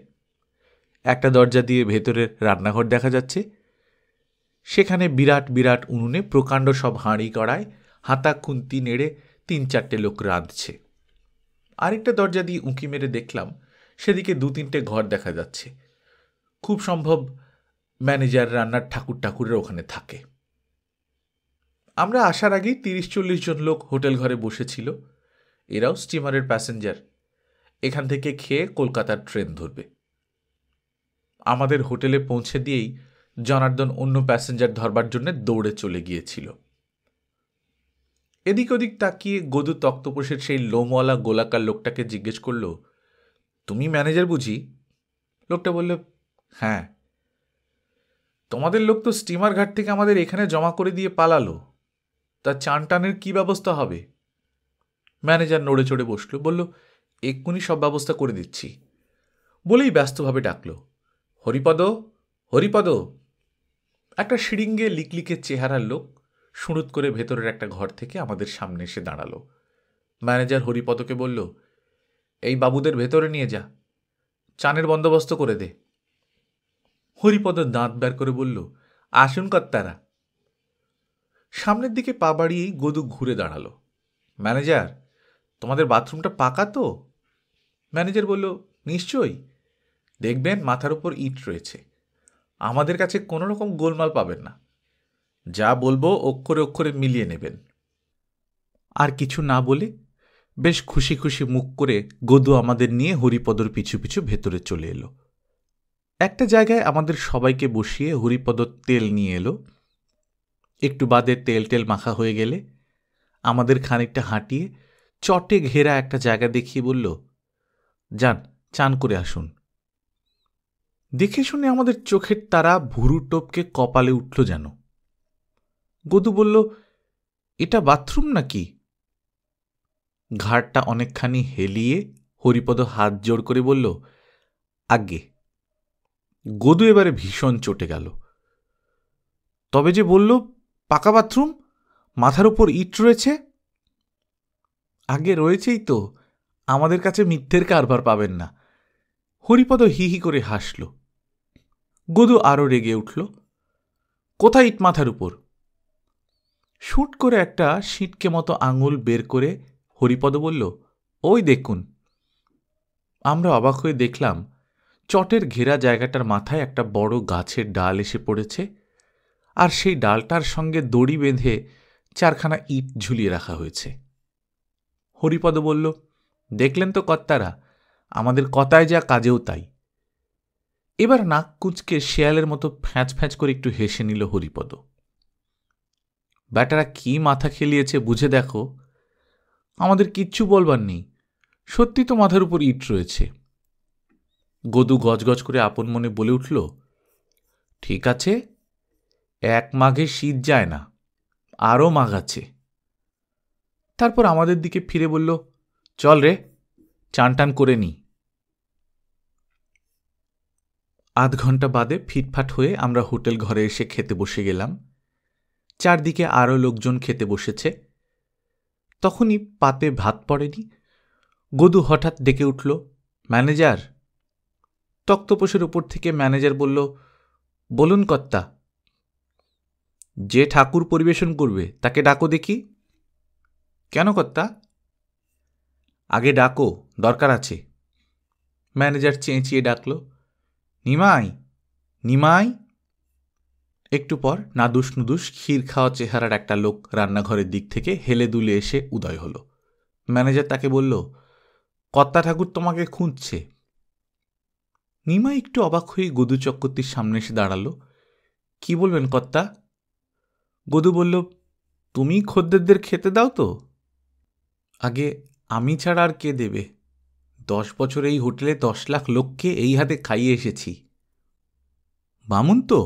একটা দরজা দিয়ে ভেতরের রান্নাঘর দেখা যাচ্ছে। সেখানে বিরাট বিরাট উনুনে প্রকাণ্ড সব হাঁড়ি কড়ায় হাতা খুন্তি নেড়ে 3-4টে লোক রাঁধছে। আরেকটা দরজা দিয়ে উঁকি মেরে দেখলাম সেদিকে 2-3টে ঘর দেখা যাচ্ছে। খুব সম্ভব ম্যানেজার রান্নার ঠাকুরের ওখানে থাকে। আমরা আসার আগেই 30-40 জন লোক হোটেল ঘরে বসেছিল। এরাও স্টিমারের প্যাসেঞ্জার। এখান থেকে খেয়ে কলকাতার ট্রেন ধরবে। আমাদের হোটেলে পৌঁছে দিয়েই জনার্দন অন্য প্যাসেঞ্জার ধরবার জন্য দৌড়ে চলে গিয়েছিল। এদিক ওদিক তাকিয়ে গদু তক্তপোষের সেই লোমওয়ালা গোলাকার লোকটাকে জিজ্ঞেস করল, তুমি ম্যানেজার বুঝি? লোকটা বলল, হ্যাঁ। তোমাদের লোক তো স্টিমার ঘাট থেকে আমাদের এখানে জমা করে দিয়ে পালালো, তা চান টানের কি ব্যবস্থা হবে? ম্যানেজার নড়ে চড়ে বসল, বলল, এক্ষুনি সব ব্যবস্থা করে দিচ্ছি। বলেই ব্যস্তভাবে ডাকল, হরিপদ, হরিপদ। একটা শিরিঙ্গে লিকলিকে চেহারার লোক শুঁড়ুত করে ভেতরের একটা ঘর থেকে আমাদের সামনে এসে দাঁড়ালো। ম্যানেজার হরিপদকে বলল, এই বাবুদের ভেতরে নিয়ে যা, চানের বন্দোবস্ত করে দে। হরিপদ দাঁত বের করে বলল, আসুন কর্তারা। সামনের দিকে পা বাড়িয়েই গদু ঘুরে দাঁড়ালো। ম্যানেজার, তোমাদের বাথরুমটা পাকা তো? ম্যানেজার বলল, নিশ্চয়ই, দেখবেন মাথার উপর ইট রয়েছে। আমাদের কাছে কোনো রকম গোলমাল পাবেন না, যা বলবো অক্ষরে অক্ষরে মিলিয়ে নেবেন। আর কিছু না বলে বেশ খুশি খুশি মুখ করে গদু আমাদের নিয়ে হরিপদর পিছু পিছু ভেতরে চলে এলো। একটা জায়গায় আমাদের সবাইকে বসিয়ে হরিপদ তেল নিয়ে এলো। একটু বাদে তেল টেল মাখা হয়ে গেলে আমাদের খানিকটা হাঁটিয়ে চটে ঘেরা একটা জায়গা দেখিয়ে বলল, যান চান করে আসুন। দেখে শুনে আমাদের চোখের তারা ভুরু টপকে কপালে উঠল যেন। গদু বলল, এটা বাথরুম নাকি? ঘাড়টা অনেকখানি হেলিয়ে হরিপদ হাত জোড় করে বলল, আজ্ঞে। গদু এবারে ভীষণ চটে গেল। তবে যে বলল পাকা বাথরুম, মাথার উপর ইট রয়েছে। আগে রয়েছেই তো, আমাদের কাছে মিথ্যের কারবার পাবেন না। হরিপদ হি হি করে হাসল। গদু আরও রেগে উঠল, কোথায় ইট মাথার উপর? শুট করে একটা সিটকে মতো আঙুল বের করে হরিপদ বলল, ওই দেখুন। আমরা অবাক হয়ে দেখলাম চটের ঘেরা জায়গাটার মাথায় একটা বড় গাছের ডাল এসে পড়েছে, আর সেই ডালটার সঙ্গে দড়ি বেঁধে 4খানা ইট ঝুলিয়ে রাখা হয়েছে। হরিপদ বলল, দেখলেন তো কর্তারা, আমাদের কথায় যা কাজেও তাই। এবার নাক কুঁচকে শেয়ালের মতো ফ্যাঁচ ফ্যাঁচ করে একটু হেসে নিল হরিপদ। ব্যাটারা কি মাথা খেলিয়েছে বুঝে দেখো। আমাদের কিচ্ছু বলবার নেই, সত্যি তো মাথার উপর ইট রয়েছে। গদু গজগজ করে আপন মনে বলে উঠল, ঠিক আছে, 1 মাঘে শীত যায় না, আরও মাঘ আছে। তারপর আমাদের দিকে ফিরে বলল, চল রে, চান টান করে নি। আধ ঘন্টা বাদে ফিটফাট হয়ে আমরা হোটেল ঘরে এসে খেতে বসে গেলাম। চারদিকে আরও লোকজন খেতে বসেছে। তখনই পাতে ভাত পড়েনি। গদু হঠাৎ ডেকে উঠল, ম্যানেজার। তক্তপোষের উপর থেকে ম্যানেজার বলল, বলুন কর্তা। যে ঠাকুর পরিবেশন করবে তাকে ডাকো দেখি। কেন কর্তা? আগে ডাকো, দরকার আছে। ম্যানেজার চেঁচিয়ে ডাকল, নিমাই, নিমাই। একটু পর নাদুস নুদুস ক্ষীর খাওয়া চেহারার একটা লোক রান্নাঘরের দিক থেকে হেলে দুলে এসে উদয় হল। ম্যানেজার তাকে বলল, কর্তা ঠাকুর তোমাকে খুঁজছে। নিমাই একটু অবাক হয়ে গদু চক্রবর্তীর সামনে এসে দাঁড়াল। কি বলবেন কর্তা? গদু বলল, তুমি খদ্দেরদের খেতে দাও তো? আগে আমি ছাড়া আর কে দেবে? 10 বছর এই হোটেলে 10 লাখ লোককে এই হাতে খাইয়ে এসেছি। বামুন তো?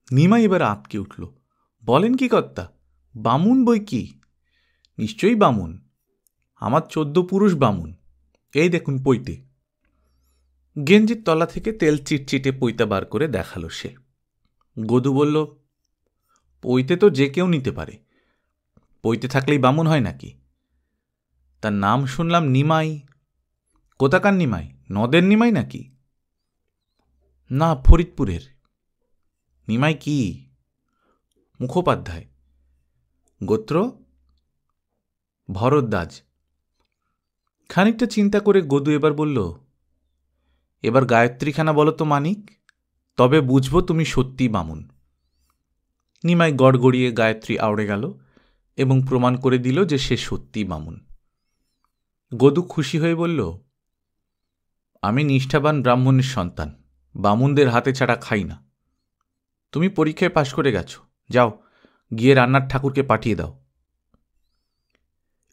নিমাই এবার আঁতকে উঠল, বলেন কি কর্তা, বামুন বই কি? নিশ্চয়ই বামুন, আমার 14 পুরুষ বামুন। এই দেখুন পৈতে। গেঞ্জির তলা থেকে তেল চিটচিটে পৈতা বার করে দেখালো সে। গদু বলল, পৈতে তো যে কেউ নিতে পারে, পৈতে থাকলেই বামুন হয় নাকি? তার নাম শুনলাম নিমাই। কোথাকার নিমাই? নদের নিমাই নাকি? না, ফরিদপুরের। নিমাই কি? মুখোপাধ্যায়। গোত্র? ভরদ্বাজ। খানিকটা চিন্তা করে গদু এবার বলল, এবার গায়ত্রীখানা বলো তো মানিক, তবে বুঝবো তুমি সত্যি বামুন। নিমাই গড়গড়িয়ে গায়ত্রী আওড়ে গেল এবং প্রমাণ করে দিল যে সে সত্যি বামুন। গদু খুশি হয়ে বলল, আমি নিষ্ঠাবান ব্রাহ্মণের সন্তান, বামুনদের হাতে ছাড়া খাই না। তুমি পরীক্ষায় পাশ করে গেছো, যাও গিয়ে রান্নার ঠাকুরকে পাঠিয়ে দাও।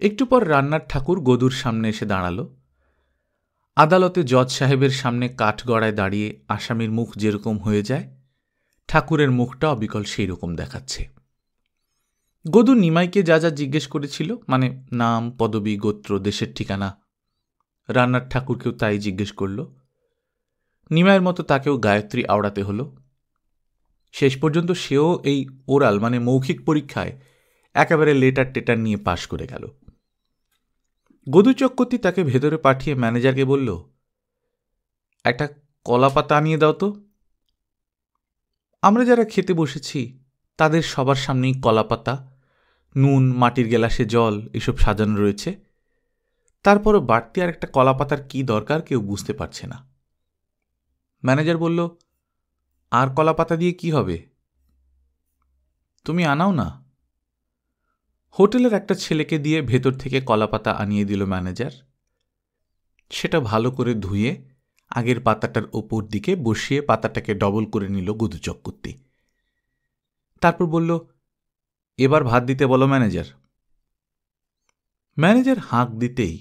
একটু পর রান্নার ঠাকুর গদুর সামনে এসে দাঁড়াল। আদালতে জজ সাহেবের সামনে কাঠগড়ায় দাঁড়িয়ে আসামির মুখ যেরকম হয়ে যায়, ঠাকুরের মুখটা অবিকল সেই রকম দেখাচ্ছে। গদু নিমাইকে যা যা জিজ্ঞেস করেছিল, মানে নাম, পদবি, গোত্র, দেশের ঠিকানা, রান্নার ঠাকুরকেও তাই জিজ্ঞেস করল। নিমাইয়ের মতো তাকেও গায়ত্রী আওড়াতে হল। শেষ পর্যন্ত সেও এই ওরাল মানে মৌখিক পরীক্ষায় একেবারে লেটার টেটার নিয়ে পাশ করে গেল। গদু চক্রবর্তী তাকে ভেতরে পাঠিয়ে ম্যানেজারকে বলল, একটা কলাপাতা আনিয়ে দাও তো। আমরা যারা খেতে বসেছি তাদের সবার সামনেই কলাপাতা, নুন, মাটির গেলাসে জল এসব সাজানো রয়েছে। তারপরও বাড়তি আর একটা কলা পাতার কী দরকার কেউ বুঝতে পারছে না। ম্যানেজার বলল, আর কলা পাতা দিয়ে কি হবে? তুমি আনাও না। হোটেলের একটা ছেলেকে দিয়ে ভেতর থেকে কলা পাতা আনিয়ে দিল ম্যানেজার। সেটা ভালো করে ধুয়ে আগের পাতাটার ওপর দিকে বসিয়ে পাতাটাকে ডবল করে নিল গুদু চক্রবর্তী। তারপর বলল, এবার ভাত দিতে বলো ম্যানেজার। ম্যানেজার হাঁক দিতেই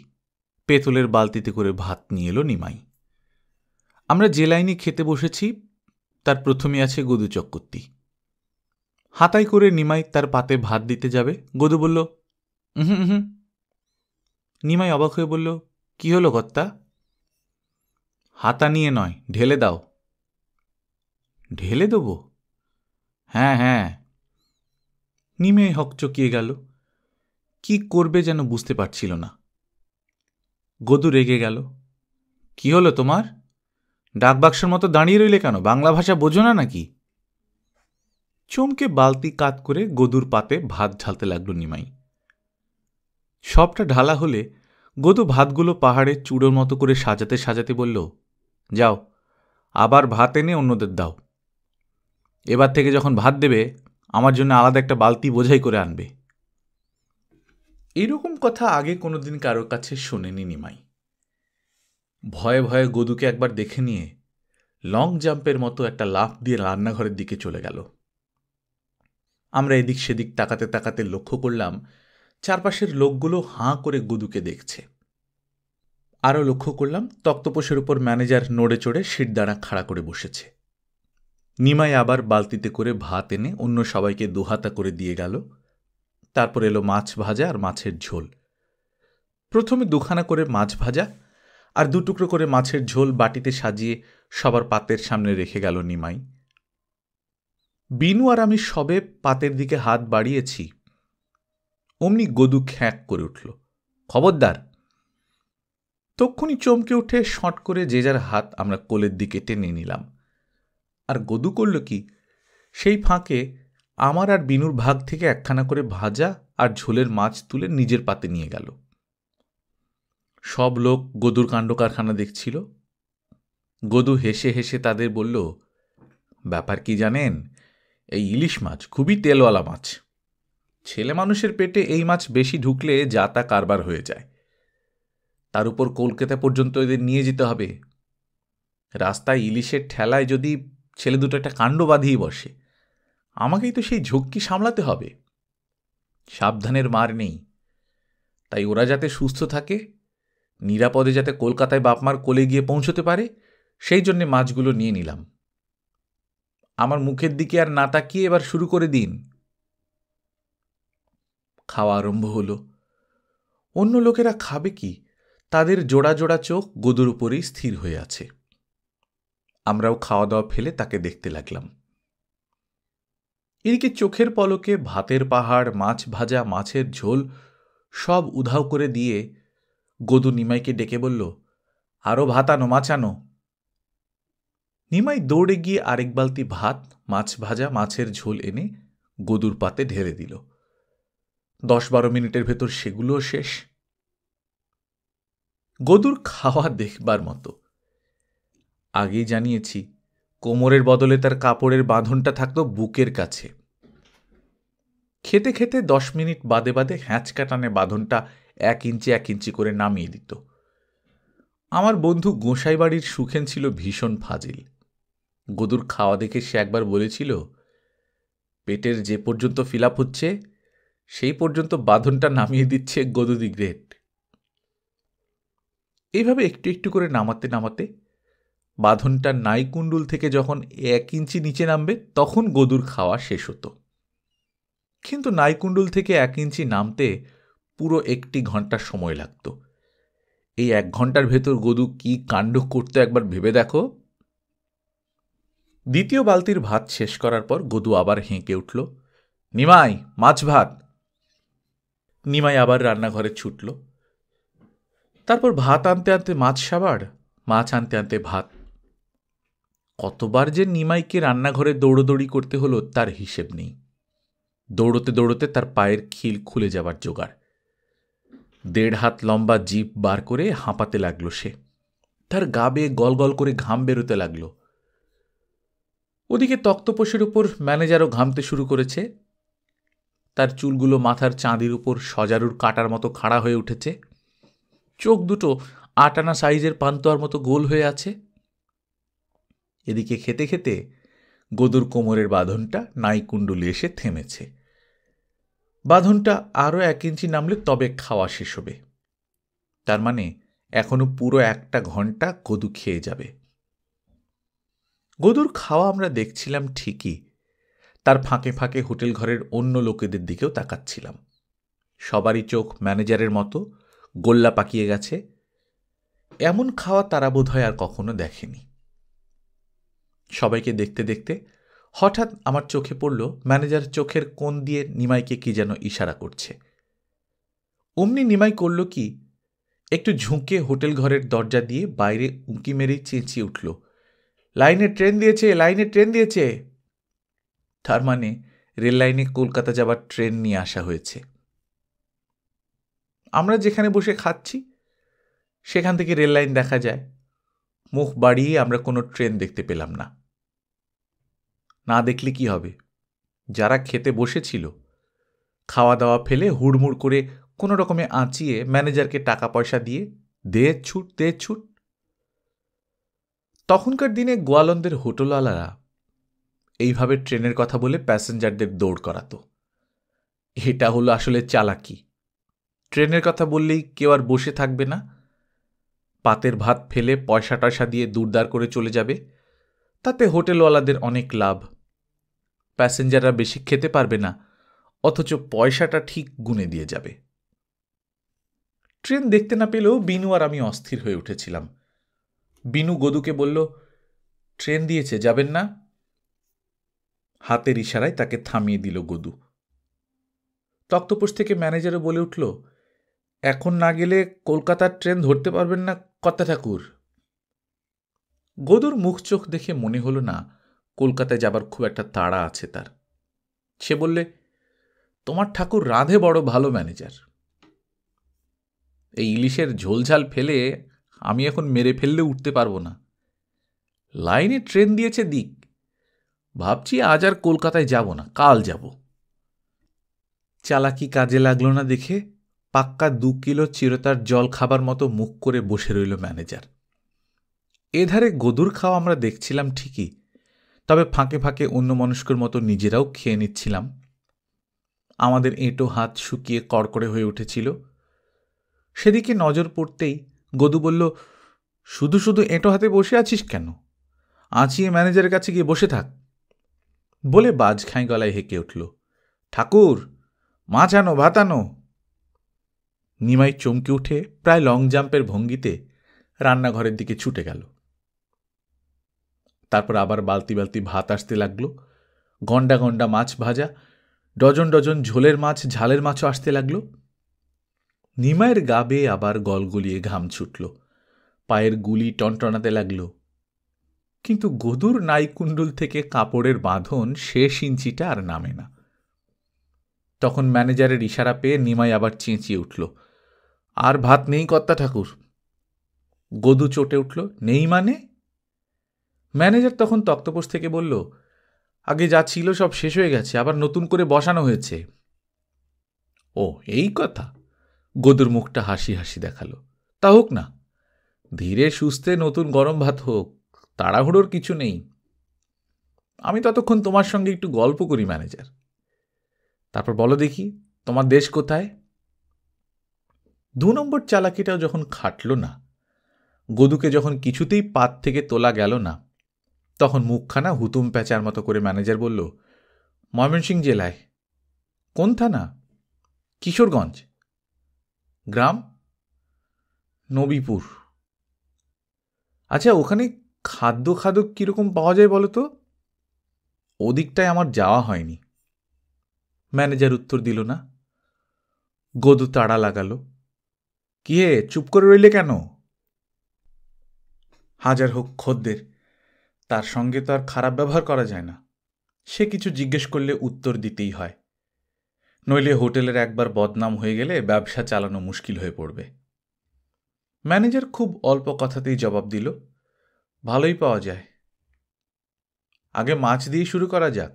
পেতলের বালতিতে করে ভাত নিয়ে এলো নিমাই। আমরা যে লাইনে খেতে বসেছি তার প্রথমে আছে গদু চক্রবর্তী। হাতাই করে নিমাই তার পাতে ভাত দিতে যাবে, গদু বলল, হুম হুম। নিমাই অবাক হয়ে বলল, কি হলো কর্তা? হাতা নিয়ে নয়, ঢেলে দাও। ঢেলে দেব? হ্যাঁ হ্যাঁ। নিমাই হকচকিয়ে গেল, কি করবে যেন বুঝতে পারছিল না। গদু রেগে গেল, কি হলো তোমার? ডাকবাক্সের মতো দাঁড়িয়ে রইলে কেন? বাংলা ভাষা বোঝো না নাকি? চমকে বালতি কাত করে গদুর পাতে ভাত ঢালতে লাগল নিমাই। সবটা ঢালা হলে গদু ভাতগুলো পাহাড়ের চূড়োর মতো করে সাজাতে সাজাতে বলল, যাও আবার ভাত এনে অন্যদের দাও। এবার থেকে যখন ভাত দেবে আমার জন্য আলাদা একটা বালতি বোঝাই করে আনবে। এরকম কথা আগে কোনোদিন কারোর কাছে শোনেনি নিমাই। ভয়ে ভয়ে গদুকে একবার দেখে নিয়ে লং জাম্পের মতো একটা লাফ দিয়ে রান্নাঘরের দিকে চলে গেল। আমরা এদিক সেদিক তাকাতে তাকাতে লক্ষ্য করলাম চারপাশের লোকগুলো হাঁ করে গদুকে দেখছে। আরও লক্ষ্য করলাম তক্তপোষের উপর ম্যানেজার নড়ে চড়ে শিরদাঁড়া খাড়া করে বসেছে। নিমাই আবার বালতিতে করে ভাত এনে অন্য সবাইকে দুহাতা করে দিয়ে গেল। তারপর এলো মাছ ভাজা আর মাছের ঝোল। প্রথমে দুখানা করে মাছ ভাজা আর দুটুকরো করে মাছের ঝোল বাটিতে সাজিয়ে সবার পাতের সামনে রেখে গেল নিমাই। বিনু আর আমি সবে পাতের দিকে হাত বাড়িয়েছি, অমনি গদু খ্যাঁক করে উঠল, খবরদার। তক্ষুনি চমকে উঠে শট করে যে যার হাত আমরা কোলের দিকে টেনে নিলাম। আর গদু করল কি, সেই ফাঁকে আমার আর বিনুর ভাগ থেকে একখানা করে ভাজা আর ঝোলের মাছ তুলে নিজের পাতে নিয়ে গেল। সব লোক গদুর কাণ্ড কারখানা দেখছিল। গদু হেসে হেসে তাদের বলল, ব্যাপার কি জানেন, এই ইলিশ মাছ খুবই তেলওয়ালা মাছ। ছেলে মানুষের পেটে এই মাছ বেশি ঢুকলে যা তা কারবার হয়ে যায়। তার উপর কলকাতা পর্যন্ত এদের নিয়ে যেতে হবে। রাস্তায় ইলিশের ঠেলায় যদি ছেলে দুটো একটা কাণ্ড বাঁধিয়ে বসে, আমাকেই তো সেই ঝক্কি সামলাতে হবে। সাবধানের মার নেই। তাই ওরা যাতে সুস্থ থাকে, নিরাপদে যাতে কলকাতায় বাপমার কোলে গিয়ে পৌঁছতে পারে, সেই জন্যে মাছগুলো নিয়ে নিলাম। আমার মুখের দিকে আর না তাকিয়ে এবার শুরু করে দিন। খাওয়া আরম্ভ হলো। অন্য লোকেরা খাবে কি, তাদের জোড়া জোড়া চোখ গদুর উপরেই স্থির হয়ে আছে। আমরাও খাওয়া দাওয়া ফেলে তাকে দেখতে লাগলাম। এদিকে চোখের পলকে ভাতের পাহাড়, মাছ ভাজা, মাছের ঝোল সব উধাও করে দিয়ে গদু নিমাইকে ডেকে বলল, আরও ভাত আনো, মাছ আনো। নিমাই দৌড়ে গিয়ে আরেক বালতি ভাত, মাছ ভাজা, মাছের ঝোল এনে গদুর পাতে ঢেলে দিল। 10-12 মিনিটের ভেতর সেগুলোও শেষ। গদুর খাওয়া দেখবার মতো। আগেই জানিয়েছি, কোমরের বদলে তার কাপড়ের বাঁধনটা থাকত বুকের কাছে। খেতে খেতে 10 মিনিট বাদে বাদে হ্যাঁচকা টানে বাঁধনটা 1 ইঞ্চি 1 ইঞ্চি করে নামিয়ে দিত। আমার বন্ধু গোসাই বাড়ির সুখেন ছিল ভীষণ ফাজিল। গদুর খাওয়া দেখে সে একবার বলেছিল, পেটের যে পর্যন্ত ফিল আপ হচ্ছে সেই পর্যন্ত বাঁধনটা নামিয়ে দিচ্ছে গদু দি গ্রেট। এইভাবে একটু একটু করে নামাতে নামাতে বাঁধনটা নাইকুণ্ডুল থেকে যখন 1 ইঞ্চি নিচে নামবে তখন গদুর খাওয়া শেষ হতো। কিন্তু নাইকুণ্ডুল থেকে 1 ইঞ্চি নামতে পুরো 1 ঘন্টা সময় লাগত। এই 1 ঘন্টার ভেতর গদু কি কাণ্ড করতে একবার ভেবে দেখো। দ্বিতীয় বালতির ভাত শেষ করার পর গদু আবার হেঁকে উঠল, নিমাই, মাছ ভাত। নিমাই আবার রান্নাঘরে ছুটল। তারপর ভাত আনতে আনতে মাছ সাবার, মাছ আনতে আনতে ভাত। কতবার যে নিমাইকে রান্নাঘরে দৌড়োদৌড়ি করতে হলো তার হিসেব নেই। দৌড়তে দৌড়তে তার পায়ের খিল খুলে যাবার জোগাড়। 1.5 হাত লম্বা জিভ বার করে হাঁপাতে লাগলো সে। তার গা বেয়ে গল গল করে ঘাম বেরোতে লাগলো। ওদিকে তক্তপোষের উপর ম্যানেজারও ঘামতে শুরু করেছে। তার চুলগুলো মাথার চাঁদির উপর সজারুর কাটার মতো খাড়া হয়ে উঠেছে। চোখ দুটো আটানা সাইজের পান্তুয়ার মতো গোল হয়ে আছে। এদিকে খেতে খেতে গদুর কোমরের বাঁধনটা নাইকুণ্ডুলি এসে থেমেছে। বাঁধনটা আরও 1 ইঞ্চি নামলে তবে খাওয়া শেষ হবে। তার মানে এখনো পুরো 1 ঘন্টা গদু খেয়ে যাবে। গদুর খাওয়া আমরা দেখছিলাম ঠিকই, তার ফাঁকে ফাঁকে হোটেল ঘরের অন্য লোকেদের দিকেও তাকাচ্ছিলাম। সবারই চোখ ম্যানেজারের মতো গোল্লা পাকিয়ে গেছে। এমন খাওয়া তারা বোধহয় আর কখনো দেখেনি। সবাইকে দেখতে দেখতে হঠাৎ আমার চোখে পড়ল ম্যানেজার চোখের কোণ দিয়ে নিমাইকে কি যেন ইশারা করছে। অমনি নিমাই করল কি, একটু ঝুঁকে হোটেল ঘরের দরজা দিয়ে বাইরে উঁকি মেরেই চেঁচিয়ে উঠল, লাইনে ট্রেন দিয়েছে, লাইনে ট্রেন দিয়েছে। তার মানে রেল লাইনে কলকাতা যাবার ট্রেন নিয়ে আসা হয়েছে। আমরা যেখানে বসে খাচ্ছি সেখান থেকে রেল লাইন দেখা যায়। মুখ বাড়িয়ে আমরা কোনো ট্রেন দেখতে পেলাম না। না দেখলে কি হবে, যারা খেতে বসেছিল খাওয়া দাওয়া ফেলে হুড়মুড় করে কোনো রকমে আঁচিয়ে ম্যানেজারকে টাকা পয়সা দিয়ে দে ছুট দে ছুট। তখনকার দিনে গোয়ালন্দের হোটেলওয়ালারা এইভাবে ট্রেনের কথা বলে প্যাসেঞ্জারদের দৌড় করাতো। এটা হলো আসলে চালাকি। ট্রেনের কথা বললেই কেউ আর বসে থাকবে না, পাতের ভাত ফেলে পয়সা টয়সা দিয়ে দুরদার করে চলে যাবে। তাতে হোটেলওয়ালাদের অনেক লাভ। প্যাসেঞ্জাররা বেশি খেতে পারবে না, অথচ পয়সাটা ঠিক গুনে দিয়ে যাবে। ট্রেন দেখতে না পেলেও বিনু আর আমি অস্থির হয়ে উঠেছিলাম। বিনু গদুকে বলল, ট্রেন দিয়েছে, যাবেন না? হাতের ইশারায় তাকে থামিয়ে দিল গদু। তক্তপোষ থেকে ম্যানেজারও বলে উঠল, এখন না গেলে কলকাতার ট্রেন ধরতে পারবেন না কর্তা ঠাকুর। গদুর মুখ চোখ দেখে মনে হলো না কলকাতায় যাবার খুব একটা তাড়া আছে তার। সে বললে, তোমার ঠাকুর রাঁধে বড় ভালো ম্যানেজার। এই ইলিশের ঝোলঝাল ফেলে আমি এখন মেরে ফেললে উঠতে পারবো না। লাইনে ট্রেন দিয়েছে দিক, ভাবছি আজ আর কলকাতায় যাব না, কাল যাব। চালাকি কাজে লাগলো না দেখে পাক্কা 2 কিলো চিরতার জল খাবার মতো মুখ করে বসে রইল ম্যানেজার। এধারে গদুর খাওয়া আমরা দেখছিলাম ঠিকই, তবে ফাঁকে ফাঁকে অন্য মনস্কর মতো নিজেরাও খেয়ে নিচ্ছিলাম। আমাদের এঁটো হাত শুকিয়ে কড়কড়ে হয়ে উঠেছিল। সেদিকে নজর পড়তেই গদু বলল, শুধু শুধু এঁটো হাতে বসে আছিস কেন? আঁচিয়ে ম্যানেজারের কাছে গিয়ে বসে থাক। বলে বাজখাঁই গলায় হেঁকে উঠল, ঠাকুর মাছ আনো, ভাত আনো। নিমাই চমকে উঠে প্রায় লং জাম্পের ভঙ্গিতে রান্নাঘরের দিকে ছুটে গেল। তারপর আবার বালতি বালতি ভাত আসতে লাগলো, গন্ডা গন্ডা মাছ ভাজা, ডজন ডজন ঝোলের মাছ, ঝালের মাছও আসতে লাগলো। নিমাইয়ের গা বেয়ে আবার গলগলিয়ে ঘাম ছুটল, পায়ের গুলি টনটনাতে লাগল। কিন্তু গদুর নাইকুণ্ডুল থেকে কাপড়ের বাঁধন শেষ ইঞ্চিটা আর নামে না। তখন ম্যানেজারের ইশারা পেয়ে নিমাই আবার চেঁচিয়ে উঠল, আর ভাত নেই কর্তা ঠাকুর। গদু চটে উঠল, নেই মানে? ম্যানেজার তখন তক্তপোষ থেকে বলল, আগে যা ছিল সব শেষ হয়ে গেছে, আবার নতুন করে বসানো হয়েছে। ও এই কথা? গদুর মুখটা হাসি হাসি দেখালো, তা হোক না, ধীরে সুস্থে নতুন গরম ভাত হোক, তাড়াহুড়োর কিছু নেই। আমি ততক্ষণ তোমার সঙ্গে একটু গল্প করি ম্যানেজার। তারপর বলো দেখি, তোমার দেশ কোথায়? 2 নম্বর চালাকিটাও যখন খাটল না, গদুকে যখন কিছুতেই পাত থেকে তোলা গেল না, তখন মুখখানা হুতুম প্যাঁচার মতো করে ম্যানেজার বলল, ময়মনসিংহ জেলায়। কোন থানা? কিশোরগঞ্জ। গ্রাম? নবীপুর। আচ্ছা, ওখানে খাদ্য খাদ্য কীরকম পাওয়া যায় বলো তো? ওদিকটায় আমার যাওয়া হয়নি। ম্যানেজার উত্তর দিল না। গদু তাড়া লাগালো, কি হে, চুপ করে রইলে কেন? হাজার হোক খদ্দের, তার সঙ্গে তো আর খারাপ ব্যবহার করা যায় না। সে কিছু জিজ্ঞেস করলে উত্তর দিতেই হয়। নইলে হোটেলের একবার বদনাম হয়ে গেলে ব্যবসা চালানো মুশকিল হয়ে পড়বে। ম্যানেজার খুব অল্প কথাতেই জবাব দিল, ভালোই পাওয়া যায়। আগে মাছ দিয়ে শুরু করা যাক।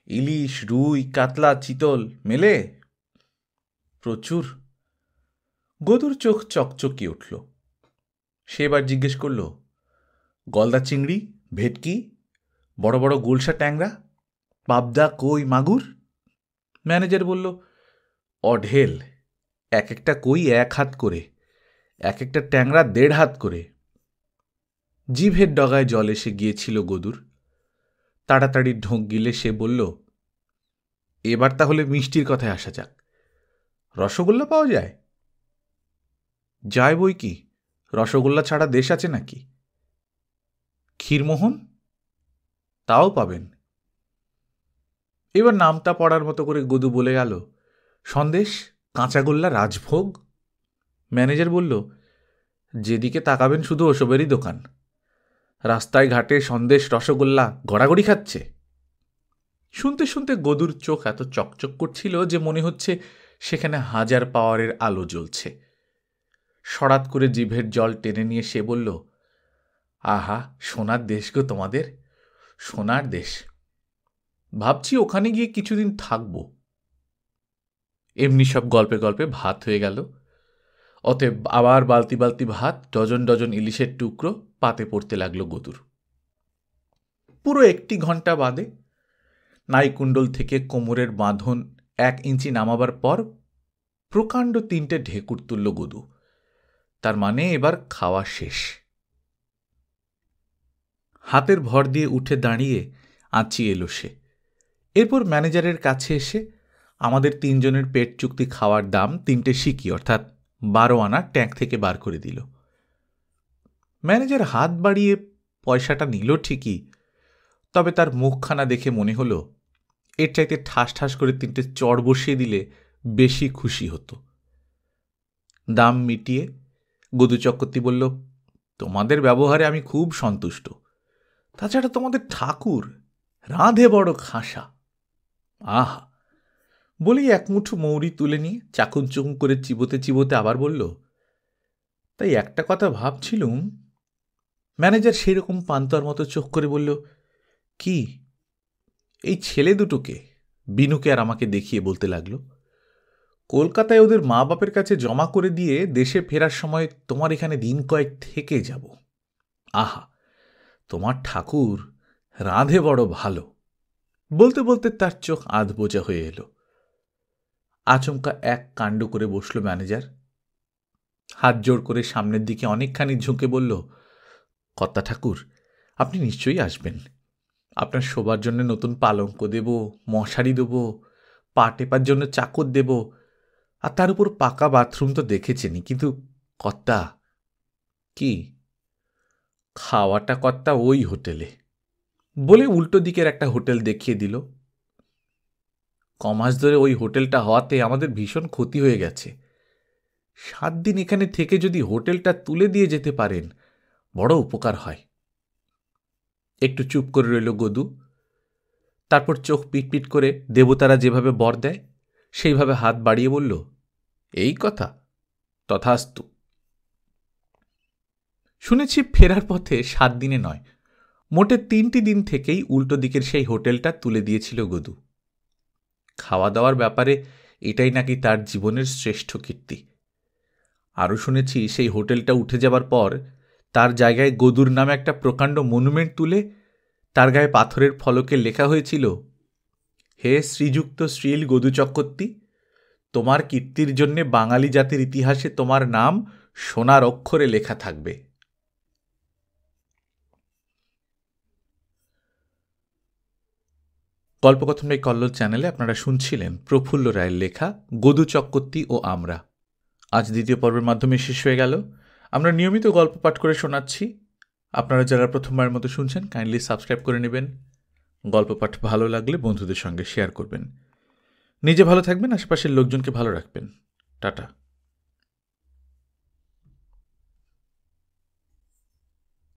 ইলিশ, রুই, কাতলা, চিতল মেলে? প্রচুর। গদুর চোখ চকচকিয়ে উঠল। সে এবার জিজ্ঞেস করল, গলদা চিংড়ি, ভেটকি, বড় বড় গুলশা ট্যাংরা, পাবদা, কই, মাগুর? ম্যানেজার বলল, অঢেল। এক একটা কই 1 হাত করে, এক একটা ট্যাংরা 1.5 হাত করে। জিভের ডগায় জল এসে গিয়েছিল গদুর। তাড়াতাড়ি ঢোক গিলে সে বলল, এবার তাহলে মিষ্টির কথায় আসা যাক। রসগোল্লা পাওয়া যায়? যায় বই কি, রসগোল্লা ছাড়া দেশ আছে নাকি? ক্ষীরমোহন? তাও পাবেন। এবার নামতা পড়ার মতো করে গদু বলে গেল, সন্দেশ, কাঁচাগোল্লা, রাজভোগ। ম্যানেজার বলল, যেদিকে তাকাবেন শুধু ওসবেরই দোকান। রাস্তায় ঘাটে সন্দেশ, রসগোল্লা গড়াগড়ি খাচ্ছে। শুনতে শুনতে গদুর চোখ এত চকচক করছিল যে মনে হচ্ছে সেখানে 1000 পাওয়ারের আলো জ্বলছে। সরাত করে জিভের জল টেনে নিয়ে সে বলল, আহা, সোনার দেশ গো তোমাদের, সোনার দেশ। ভাবছি ওখানে গিয়ে কিছুদিন থাকব। এমনি সব গল্পে গল্পে ভাত হয়ে গেল। অতএব আবার বালতি বালতি ভাত, ডজন ডজন ইলিশের টুকরো পাতে পড়তে লাগলো গদুর। পুরো 1 ঘন্টা বাদে নাইকুণ্ডল থেকে কোমরের বাঁধন 1 ইঞ্চি নামাবার পর প্রকাণ্ড 3টে ঢেকুর তুলল গদু। তার মানে এবার খাওয়া শেষ। হাতের ভর দিয়ে উঠে দাঁড়িয়ে আঁচি এলো সে। এরপর ম্যানেজারের কাছে এসে আমাদের 3 জনের পেট চুক্তি খাওয়ার দাম 3টে সিকি অর্থাৎ 12 আনা ট্যাঙ্ক থেকে বার করে দিল। ম্যানেজার হাত বাড়িয়ে পয়সাটা নিল ঠিকই, তবে তার মুখখানা দেখে মনে হলো এর চাইতে ঠাস ঠাস করে 3টে চড় বসিয়ে দিলে বেশি খুশি হতো। দাম মিটিয়ে গদু চক্রবর্তী বলল, তোমাদের ব্যবহারে আমি খুব সন্তুষ্ট। তাছাড়া তোমাদের ঠাকুর রাঁধে বড় খাসা। আহা বলেই 1 মুঠো মৌরি তুলে নিয়ে চাকুন চুকুন করে চিবোতে চিবোতে আবার বলল, তাই একটা কথা ভাবছিলুম। ম্যানেজার সেরকম পান্তর মতো চোখ করে বলল, কি? এই ছেলে দুটোকে, বিনুকে আর আমাকে দেখিয়ে বলতে লাগলো, কলকাতায় ওদের মা বাপের কাছে জমা করে দিয়ে দেশে ফেরার সময় তোমার এখানে দিন কয়েক থেকে যাব। আহা, তোমার ঠাকুর রাঁধে বড় ভালো। বলতে বলতে তার চোখ আধ বোঝা হয়ে এলো। আচমকা এক কাণ্ড করে বসল ম্যানেজার। হাত জোড় করে সামনের দিকে অনেকখানি ঝুঁকে বলল, কর্তা ঠাকুর, আপনি নিশ্চয়ই আসবেন। আপনার শোবার জন্য নতুন পালঙ্ক দেব, মশারি দেব, পা টেপার জন্য চাকর দেব, আর তার উপর পাকা বাথরুম তো দেখেছেনই। কিন্তু কর্তা, কি? খাওয়াটা কর্তা ওই হোটেলে, বলে উল্টো দিকের একটা হোটেল দেখিয়ে দিল। কমাস ধরে ওই হোটেলটা হওয়াতে আমাদের ভীষণ ক্ষতি হয়ে গেছে। 7 দিন এখানে থেকে যদি হোটেলটা তুলে দিয়ে যেতে পারেন, বড় উপকার হয়। একটু চুপ করে রইল গদু। তারপর চোখ পিটপিট করে দেবতারা যেভাবে বর দেয় সেইভাবে হাত বাড়িয়ে বলল, এই কথা, তথাস্তু। শুনেছি ফেরার পথে 7 দিনে নয়, মোটে 3টি দিন থেকেই উল্টো দিকের সেই হোটেলটা তুলে দিয়েছিল গদু। খাওয়া দাওয়ার ব্যাপারে এটাই নাকি তার জীবনের শ্রেষ্ঠ কীর্তি। আরও শুনেছি সেই হোটেলটা উঠে যাবার পর তার জায়গায় গদুর নামে একটা প্রকাণ্ড মনুমেন্ট তুলে তার গায়ে পাথরের ফলকে লেখা হয়েছিল, হে শ্রীযুক্ত শ্রীল গদু চক্রবর্তী, তোমার কীর্তির জন্যে বাঙালি জাতির ইতিহাসে তোমার নাম সোনার অক্ষরে লেখা থাকবে। গল্পকথন বাই কল্লোল চ্যানেলে আপনারা শুনছিলেন প্রফুল্ল রায়ের লেখা গদু চক্রবর্তী ও আমরা। আজ 2য় পর্বের মাধ্যমে শেষ হয়ে গেল। আমরা নিয়মিত গল্প পাঠ করে শোনাচ্ছি। আপনারা যারা প্রথমবার মতো শুনছেন, কাইন্ডলি সাবস্ক্রাইব করে নেবেন। গল্প পাঠ ভালো লাগলে বন্ধুদের সঙ্গে শেয়ার করবেন। নিজে ভালো থাকবেন, আশেপাশের লোকজনকে ভালো রাখবেন। টাটা।